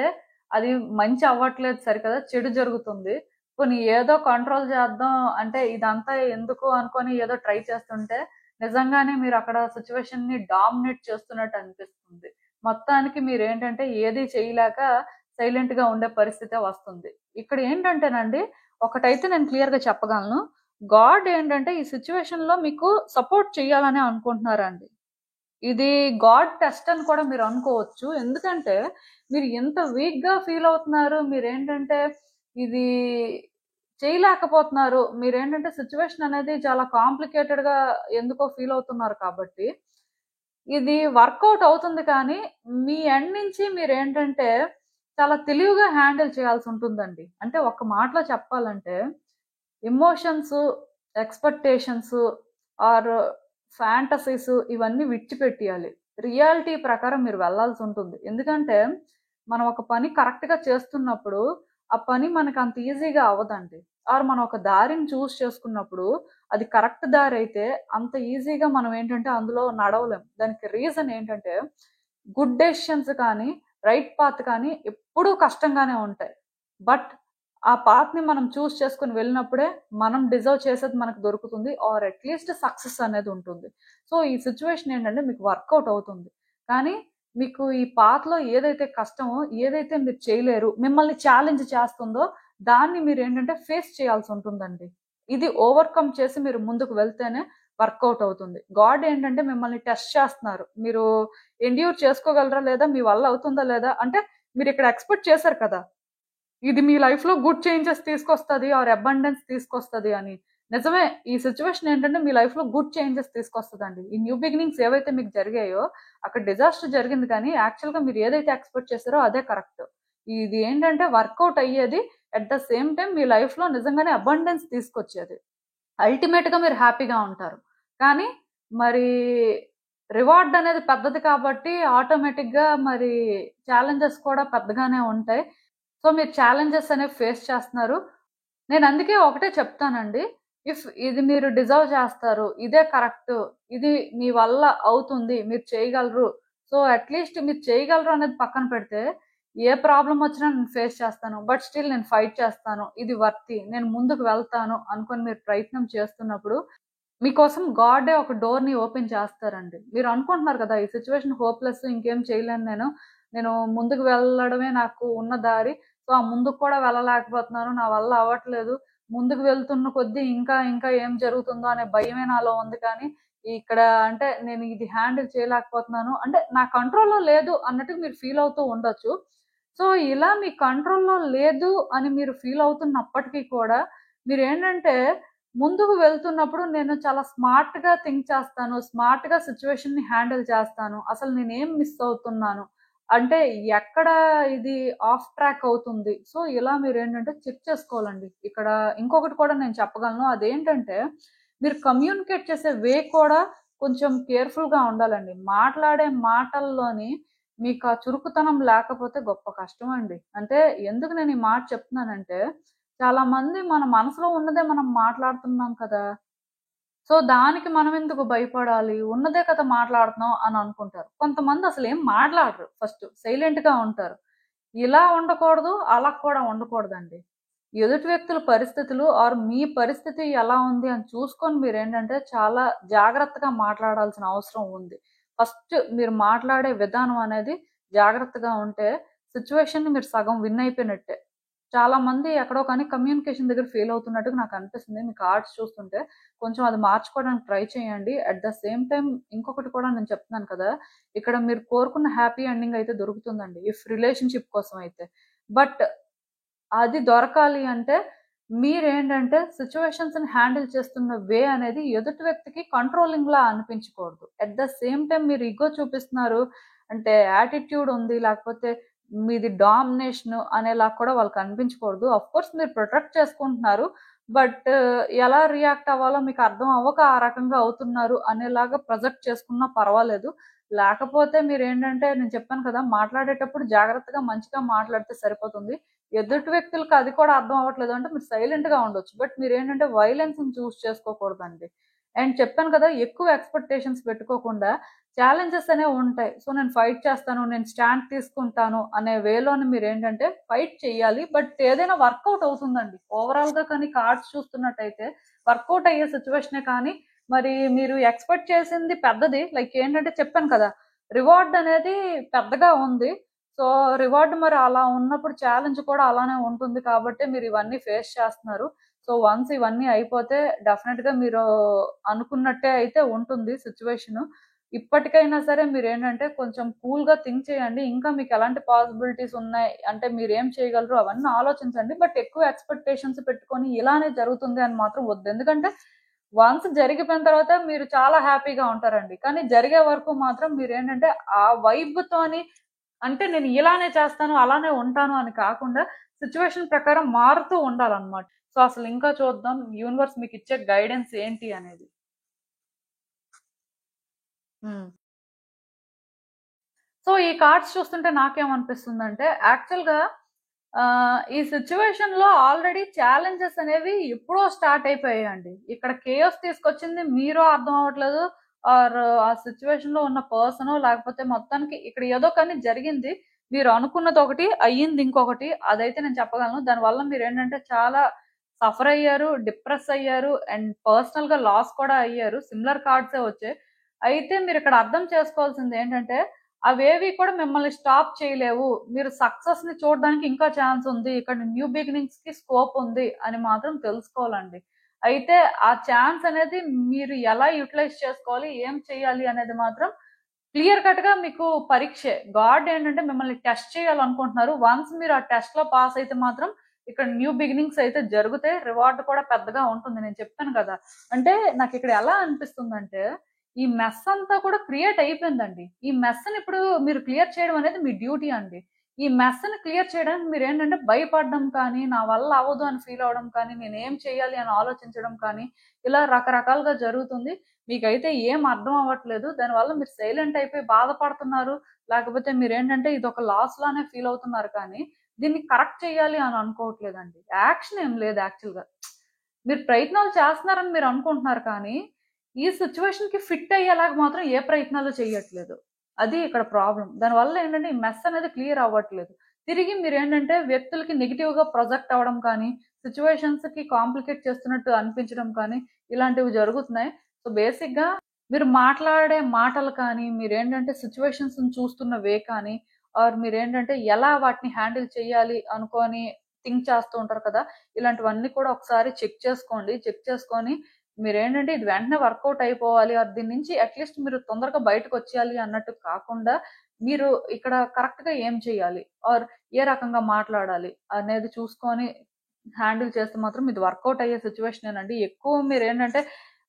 అది మంచి అవ్వట్లేదు సరికదా! చెడు జరుగుతుంది. పోనీ ఏదో కంట్రోల్ చేద్దాం అంటే ఇదంతా ఎందుకు అనుకోని ఏదో ట్రై చేస్తుంటే నిజంగానే మీరక్కడ సిట్యుయేషన్‌ని డామినేట్ చేస్తున్నట్టు అనిపిస్తుంది. మొత్తానికి మీరేంటంటే ఏది చేయలేక సైలెంట్‌గా ఉండే పరిస్థితే వస్తుంది. ఇక్కడ ఏంటంటేనండి, ఒకటైతే నేను క్లియర్‌గా చెప్పగలను. గాడ్ ఏంటంటే ఈ సిట్యుయేషన్‌లో మీకు సపోర్ట్ చేయాలనే అనుకుంటున్నారండి. ఇది గాడ్ టెస్ట్ అని కూడా మీరు అనుకోవచ్చు. ఎందుకంటే మీరు ఎంత వీక్‌గా ఫీల్ అవుతున్నారు. మీరేంటంటే ఇది చేయలేకపోతున్నారు. మీరేంటంటే సిట్యుయేషన్ అనేది చాలా కాంప్లికేటెడ్‌గా ఎందుకో ఫీల్ అవుతున్నారు కాబట్టి, ఇది వర్కౌట్ అవుతుంది కానీ, మీ ఎండ్ నుంచి మీరేంటంటే చాలా తెలివిగా హ్యాండిల్ చేయాల్సుంటుందండి. అంటే ఒక్క మాటలో చెప్పాలంటే ఎమోషన్స్, ఎక్స్‌పెక్టేషన్స్ ఆర్ ఫ్యాంటసీస్ ఇవన్నీ విడిచిపెట్టియాలి. రియాలిటీ ప్రకారం మీరు వెళ్ళాల్సుంటుంది. ఎందుకంటే, మనం ఒక పని కరెక్ట్‌గా చేస్తున్నప్పుడు, ఆ పని మనకంత ఈజీగా అవ్వదండి. ఆర్ మనం ఒక దారిని చేసుకున్నప్పుడు, అది కరెక్ట్ దారైతే అంత ఈజీగా మనం ఏంటంటే అందులో నడవలేం. దానికి రీజన్ ఏంటంటే, గుడ్ డెసిషన్స్ కానీ, రైట్ పాత్ కానీ ఎప్పుడూ కష్టంగానే ఉంటాయి. బట్ ఆ పాత్‌ని మనం చేసుకొని వెళ్ళినప్పుడే మనం డిజర్వ్ చేసేది మనకు దొరుకుతుంది. ఆర్ అట్‌లీస్ట్ సక్సెస్ అనేది ఉంటుంది. సో, ఈ సిట్యుయేషన్ ఏంటంటే మీకు వర్కౌట్ అవుతుంది. కానీ మీకు ఈ పాత్‌లో ఏదైతే కష్టమో, ఏదైతే మీరు చేయలేరు, మిమ్మల్ని ఛాలెంజ్ చేస్తుందో దాన్ని మీరేంటంటే ఫేస్ చేయాల్సుంటుందండి. ఇది ఓవర్‌కమ్ చేసి మీరు ముందుకు వెళ్తేనే వర్కౌట్ అవుతుంది. గాడ్ ఏంటంటే మిమ్మల్ని టెస్ట్ చేస్తున్నారు. మీరు ఎండ్యూర్ చేసుకోగలరా లేదా? మీ వల్ల అవుతుందా లేదా? అంటే మీరిక్కడ ఎక్స్‌పెక్ట్ చేసారు కదా! ఇది మీ లైఫ్‌లో గుడ్ చేంజెస్ తీసుకొస్తది ఆర్ అబండెన్స్ తీసుకొస్తది అని. నిజమే. ఈ సిట్యుయేషన్ ఏంటంటే మీ లైఫ్‌లో గుడ్ చేంజెస్ తీసుకొస్తదండి. ఈ న్యూ బిగినింగ్స్ ఏవైతే మీకు జరిగాయో అక్కడ డిజాస్టర్ జరిగింది కానీ యాక్చువల్‌గా మీరు ఏదైతే ఎక్స్‌పెక్ట్ చేసారో అదే కరెక్ట్. ఇది ఏంటంటే వర్కౌట్ అయ్యేది. అట్ ద సేమ్ టైమ్ మీ లైఫ్‌లో నిజంగానే అబండెన్స్ తీసుకొచ్చేది. అల్టిమేట్‌గా మీరు హ్యాపీగా ఉంటారు. కానీ మరి రివార్డ్ అనేది పెద్దది కాబట్టి ఆటోమేటిక్‌గా మరి ఛాలెంజెస్ కూడా పెద్దగానే ఉంటాయి. సో, మీరు ఛాలెంజెస్ అనేవి ఫేస్ చేస్తున్నారు. నేనందుకే ఒకటే చెప్తానండి. ఇది మీరు డిజర్వ్ చేస్తారు. ఇదే కరెక్టు. ఇది మీ వల్ల అవుతుంది. మీరు చేయగలరు. సో, అట్‌లీస్ట్ మీరు చేయగలరు అనేది పక్కన పెడితే, ఏ ప్రాబ్లమ్ వచ్చినా నేను ఫేస్ చేస్తాను. బట్ స్టిల్ నేను ఫైట్ చేస్తాను. ఇది వర్తీ. నేను ముందుకు వెళ్తాను అనుకోని మీరు ప్రయత్నం చేస్తున్నప్పుడు మీకోసం గాడే ఒక డోర్‌ని ఓపెన్ చేస్తారండి. మీరు అనుకుంటున్నారు కదా! ఈ సిట్యుయేషన్ హోప్‌లెస్ ఇంకేం చేయలేను నేను. నేను ముందుకు వెళ్ళడమే నాకు ఉన్న దారి. సో, ఆ ముందుకు కూడా వెళ్ళలేకపోతున్నాను. నా వల్ల అవ్వట్లేదు. ముందుకు వెళ్తున్న కొద్దీ ఇంకా ఇంకా ఏం జరుగుతుందో అనే భయమే నాలో ఉంది కానీ, ఇక్కడ అంటే నేను ఇది హ్యాండిల్ చేయలేకపోతున్నాను. అంటే నా కంట్రోల్‌లో లేదు అన్నట్టుగా మీరు ఫీల్ అవుతూ ఉండొచ్చు. సో, ఇలా మీ కంట్రోల్‌లో లేదు అని మీరు ఫీల్ అవుతున్నప్పటికీ కూడా మీరేంటంటే ముందుకు వెళ్తున్నప్పుడు నేను చాలా స్మార్ట్‌గా థింక్ చేస్తాను. స్మార్ట్‌గా సిట్యుయేషన్‌ని హ్యాండిల్ చేస్తాను. అసలు నేనేం మిస్ అవుతున్నాను? అంటే ఎక్కడ ఇది ఆఫ్ ట్రాక్ అవుతుంది? సో, ఇలా మీరేంటంటే చెక్ చేసుకోవాలండి. ఇక్కడ ఇంకొకటి కూడా నేను చెప్పగలను. అదేంటంటే మీరు కమ్యూనికేట్ చేసే వే కూడా కొంచెం కేర్‌ఫుల్‌గా ఉండాలండి. మాట్లాడే మాటల్లోని మీకా చురుకుతనం లేకపోతే గొప్ప కష్టమండి. అంటే ఎందుకు నేను ఈ మాట చెప్తున్నానంటే చాలా మంది మన మనసులో ఉన్నదే మనం మాట్లాడుతున్నాం కదా! సో, దానికి మనమెందుకు భయపడాలి? ఉన్నదే కదా మాట్లాడుతున్నాం అని అనుకుంటారు. కొంతమంది అసలేం మాట్లాడరు ఫస్ట్. సైలెంట్‌గా ఉంటారు. ఇలా ఉండకూడదు, అలా కూడా ఉండకూడదండి. ఎదుటి వ్యక్తుల పరిస్థితులు ఆర్ మీ పరిస్థితి ఎలా ఉంది అని చూసుకొని మీరేంటంటే చాలా జాగ్రత్తగా మాట్లాడాల్సిన అవసరం ఉంది. ఫస్ట్ మీరు మాట్లాడే విధానం అనేది జాగ్రత్తగా ఉంటే సిట్యుయేషన్‌ని మీరు సగం విన్ అయిపోయినట్టే. చాలా మంది ఎక్కడో కానీ కమ్యూనికేషన్ దగ్గర ఫెయిల్ అవుతున్నట్టుగా నాకనిపిస్తుంది. మీ కార్డ్స్ చూస్తుంటే. కొంచెం అది మార్చుకోవడానికి ట్రై చేయండి. అట్ ద సేమ్ టైమ్ ఇంకొకటి కూడా నేను చెప్తున్నాను కదా! ఇక్కడ మీరు కోరుకున్న హ్యాపీ ఎండింగ్ అయితే దొరుకుతుందండి. ఇఫ్ రిలేషన్‌షిప్ కోసం అయితే. బట్ అది దొరకాలి అంటే మీరేంటంటే సిట్యుయేషన్స్‌ని హ్యాండిల్ చేస్తున్న వే అనేది ఎదుటి వ్యక్తికి కంట్రోలింగ్‌లా అనిపించకూడదు. అట్ ద సేమ్ టైమ్ మీరు ఇగో చూపిస్తున్నారు అంటే యాటిట్యూడ్ ఉంది. లేకపోతే మీది డామినేషన్ అనేలా కూడా వాళ్ళకి అనిపించకూడదు. ఆఫ్‌కోర్స్ మీరు ప్రొటెక్ట్ చేసుకుంటున్నారు. బట్ ఎలా రియాక్ట్ అవ్వాలో మీకు అర్థం అవ్వక ఆ రకంగా అవుతున్నారు అనేలాగా ప్రొజెక్ట్ చేసుకున్నా పర్వాలేదు. లేకపోతే మీరేంటంటే నేను చెప్పాను కదా! మాట్లాడేటప్పుడు జాగ్రత్తగా మంచిగా మాట్లాడితే సరిపోతుంది. ఎదుటి వ్యక్తులకి అది కూడా అర్థం అవ్వట్లేదు అంటే మీరు సైలెంట్‌గా ఉండొచ్చు. బట్ మీరేంటంటే వయలెన్స్‌ని చూజ్ చేసుకోకూడదండి. అండ్ చెప్పాను కదా! ఎక్కువ ఎక్స్‌పెక్టేషన్స్ పెట్టుకోకుండా ఛాలెంజెస్ అనేవి ఉంటాయి. సో, నేను ఫైట్ చేస్తాను, నేను స్టాండ్ తీసుకుంటాను అనే వేలోని మీరేంటంటే ఫైట్ చేయాలి. బట్ ఏదైనా వర్కౌట్ అవుతుందండి. ఓవరాల్‌గా కానీ కార్డ్స్ చూస్తున్నట్టయితే వర్కౌట్ అయ్యే సిట్యుయేషనే కానీ మరి మీరు ఎక్స్‌పెక్ట్ చేసింది పెద్దది. లైక్ ఏంటంటే చెప్పాను కదా! రివార్డ్ అనేది పెద్దగా ఉంది. సో, రివార్డ్ మరి అలా ఉన్నప్పుడు ఛాలెంజ్ కూడా అలానే ఉంటుంది కాబట్టి మీరు ఇవన్నీ ఫేస్ చేస్తున్నారు. సో, వన్స్ ఇవన్నీ అయిపోతే డెఫినిట్‌గా మీరు అనుకున్నట్టే అయితే ఉంటుంది సిట్యుయేషను. ఇప్పటికైనా సరే మీరేంటంటే కొంచెం కూల్‌గా థింక్ చేయండి. ఇంకా మీకు ఎలాంటి పాసిబిలిటీస్ ఉన్నాయి, అంటే మీరేం చేయగలరు అవన్నీ ఆలోచించండి. బట్ ఎక్కువ ఎక్స్‌పెక్టేషన్స్ పెట్టుకొని ఇలానే జరుగుతుంది అని మాత్రం వద్దు. ఎందుకంటే వన్స్ జరిగిపోయిన తర్వాత మీరు చాలా హ్యాపీగా ఉంటారండి. కానీ జరిగే వరకు మాత్రం మీరేంటంటే ఆ వైబ్‌తోని అంటే నేను ఇలానే చేస్తాను, అలానే ఉంటాను అని కాకుండా సిట్యుయేషన్ ప్రకారం మారుతూ ఉండాలన్నమాట. సో, అసలు ఇంకా చూద్దాం యూనివర్స్ మీకిచ్చే గైడెన్స్ ఏంటి అనేది. హ్మ్. సో, ఈ కార్డ్స్ చూస్తుంటే నాకేమనిపిస్తుందంటే యాక్చువల్‌గా ఈ సిట్యుయేషన్‌లో ఆల్రెడీ ఛాలెంజెస్ అనేవి ఎప్పుడో స్టార్ట్ అయిపోయాయండి. ఇక్కడ కేయాస్ తీసుకొచ్చింది మీరో అర్థం అవ్వట్లేదు. ఆర్ ఆ సిట్యుయేషన్‌లో ఉన్న పర్సనో లేకపోతే మొత్తానికి ఇక్కడ ఏదో కానీ జరిగింది. మీరు అనుకున్నదొకటి, అయ్యింది ఇంకొకటి. అదైతే నేను చెప్పగలను. దానివల్ల మీరేంటంటే చాలా సఫర్ అయ్యారు, డిప్రెస్ అయ్యారు అండ్ పర్సనల్‌గా లాస్ కూడా అయ్యారు. సిమిలర్ కార్డ్సే వచ్చాయి. అయితే మీరిక్కడ అర్థం చేసుకోవాల్సిందేంటంటే అవేవి కూడా మిమ్మల్ని స్టాప్ చేయలేవు. మీరు సక్సెస్‌ని చూడడానికి ఇంకా ఛాన్స్ ఉంది. ఇక్కడ న్యూ బిగినింగ్స్‌కి స్కోప్ ఉంది అని మాత్రం తెలుసుకోవాలండి. అయితే ఆ ఛాన్స్ అనేది మీరు ఎలా యుటిలైజ్ చేసుకోవాలి, ఏం చేయాలి అనేది మాత్రం క్లియర్ కట్‌గా మీకు పరీక్షే. గాడ్ ఏంటంటే మిమ్మల్ని టెస్ట్ చేయాలనుకుంటున్నారు. వన్స్ మీరు ఆ టెస్ట్‌లో పాస్ అయితే మాత్రం ఇక్కడ న్యూ బిగినింగ్స్ అయితే జరుగుతాయి. రివార్డ్ కూడా పెద్దగా ఉంటుంది. నేను చెప్పాను కదా! అంటే నాకిక్కడ ఎలా అనిపిస్తుందంటే ఈ మెస్ అంతా కూడా క్రియేట్ అయిపోయిందండి. ఈ మెస్‌ని ఇప్పుడు మీరు క్లియర్ చేయడం అనేది మీ డ్యూటీ అండి. ఈ మెస్‌ని క్లియర్ చేయడానికి మీరేంటంటే భయపడడం కానీ, నా వల్ల అవ్వదు అని ఫీల్ అవ్వడం కానీ, నేనేం చేయాలి అని ఆలోచించడం కానీ, ఇలా రకరకాలుగా జరుగుతుంది. మీకైతే ఏం అర్థం అవ్వట్లేదు. దానివల్ల మీరు సైలెంట్ అయిపోయి బాధపడుతున్నారు. లేకపోతే మీరేంటంటే ఇదొక లాస్ లానే ఫీల్ అవుతున్నారు కానీ, దీన్ని కరెక్ట్ చేయాలి అని అనుకోవట్లేదండి. యాక్షన్ ఏం లేదు యాక్చువల్‌గా. మీరు ప్రయత్నాలు చేస్తున్నారని మీరు అనుకుంటున్నారు కానీ, ఈ సిట్యుయేషన్‌కి ఫిట్ అయ్యేలాగా మాత్రం ఏ ప్రయత్నాలు చేయట్లేదు. అది ఇక్కడ ప్రాబ్లమ్. దానివల్ల ఏంటంటే ఈ మెస్ అనేది క్లియర్ అవ్వట్లేదు. తిరిగి మీరేంటంటే వ్యక్తులకి నెగెటివ్‌గా ప్రొజెక్ట్ అవ్వడం కానీ, సిట్యుయేషన్స్‌కి కాంప్లికేట్ చేస్తున్నట్టు అనిపించడం కానీ, ఇలాంటివి జరుగుతున్నాయి. సో బేసిక్‌గా మీరు మాట్లాడే మాటలు కానీ, మీరేంటంటే సిట్యుయేషన్స్‌ని చూస్తున్న వే కానీ, ఆర్ మీరేంటంటే ఎలా వాటిని హ్యాండిల్ చేయాలి అనుకోని థింక్ చేస్తూ ఉంటారు కదా! ఇలాంటివన్నీ కూడా ఒకసారి చెక్ చేసుకోండి. చెక్ చేసుకొని మీరేంటంటే ఇది వెంటనే వర్కౌట్ అయిపోవాలి ఆర్ దీని నుంచి అట్‌లీస్ట్ మీరు తొందరగా బయటకొచ్చేయాలి అన్నట్టు కాకుండా, మీరు ఇక్కడ కరెక్ట్‌గా ఏం చేయాలి? ఆర్ ఏ రకంగా మాట్లాడాలి? అనేది చూసుకొని హ్యాండిల్ చేస్తే మాత్రం ఇది వర్కౌట్ అయ్యే సిట్యుయేషనేనండి. ఎక్కువ మీరేంటంటే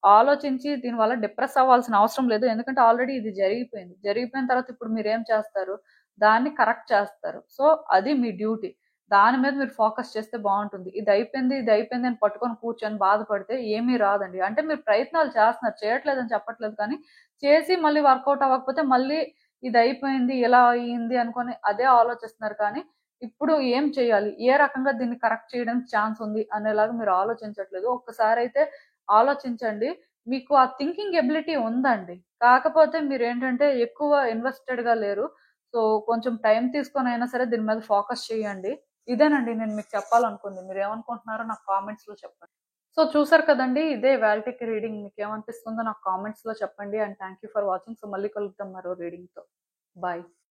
ఆలోచించి దీనివల్ల డిప్రెస్ అవ్వాల్సిన అవసరం లేదు. ఎందుకంటే ఆల్రెడీ ఇది జరిగిపోయింది. జరిగిపోయిన తర్వాత ఇప్పుడు మీరేం చేస్తారు? దాన్ని కరెక్ట్ చేస్తారు. సో, అది మీ డ్యూటీ. దాని మీద మీరు ఫోకస్ చేస్తే బావుంటుంది. ఇది అయిపోయింది అని పట్టుకొని కూర్చొని బాధపడితే ఏమీ రాదండి. అంటే మీరు ప్రయత్నాలు చేస్తున్నారు. చేయట్లేదని చెప్పట్లేదు కానీ, చేసి మళ్ళీ వర్కౌట్ అవ్వకపోతే మళ్ళీ ఇదయిపోయింది, ఇలా అయింది అనుకోని అదే ఆలోచిస్తున్నారు కానీ, ఇప్పుడు ఏం చేయాలి? ఏ రకంగా దీన్ని కరెక్ట్ చేయడానికి ఛాన్స్ ఉంది అనేలాగా మీరు ఆలోచించట్లేదు. ఒక్కసారైతే ఆలోచించండి. మీకు ఆ థింకింగ్ ఎబిలిటీ ఉందండి. కాకపోతే మీరేంటంటే ఎక్కువ ఇన్వెస్టెడ్‌గా లేరు. సో, కొంచెం టైం తీసుకొనైనా సరే దీని మీద ఫోకస్ చేయండి. ఇదేనండి నేను మీకు చెప్పాలనుకుంది. మీరేమనుకుంటున్నారో నాకు కామెంట్స్‌లో చెప్పండి. సో, చూసారు కదండీ! ఇదే ఇవాల్టికి రీడింగ్. మీకేమనిపిస్తుందో నాకు కామెంట్స్‌లో చెప్పండి. And thank you for watching. So, మళ్ళీ కలుద్దాం మరో రీడింగ్‌తో. బాయ్.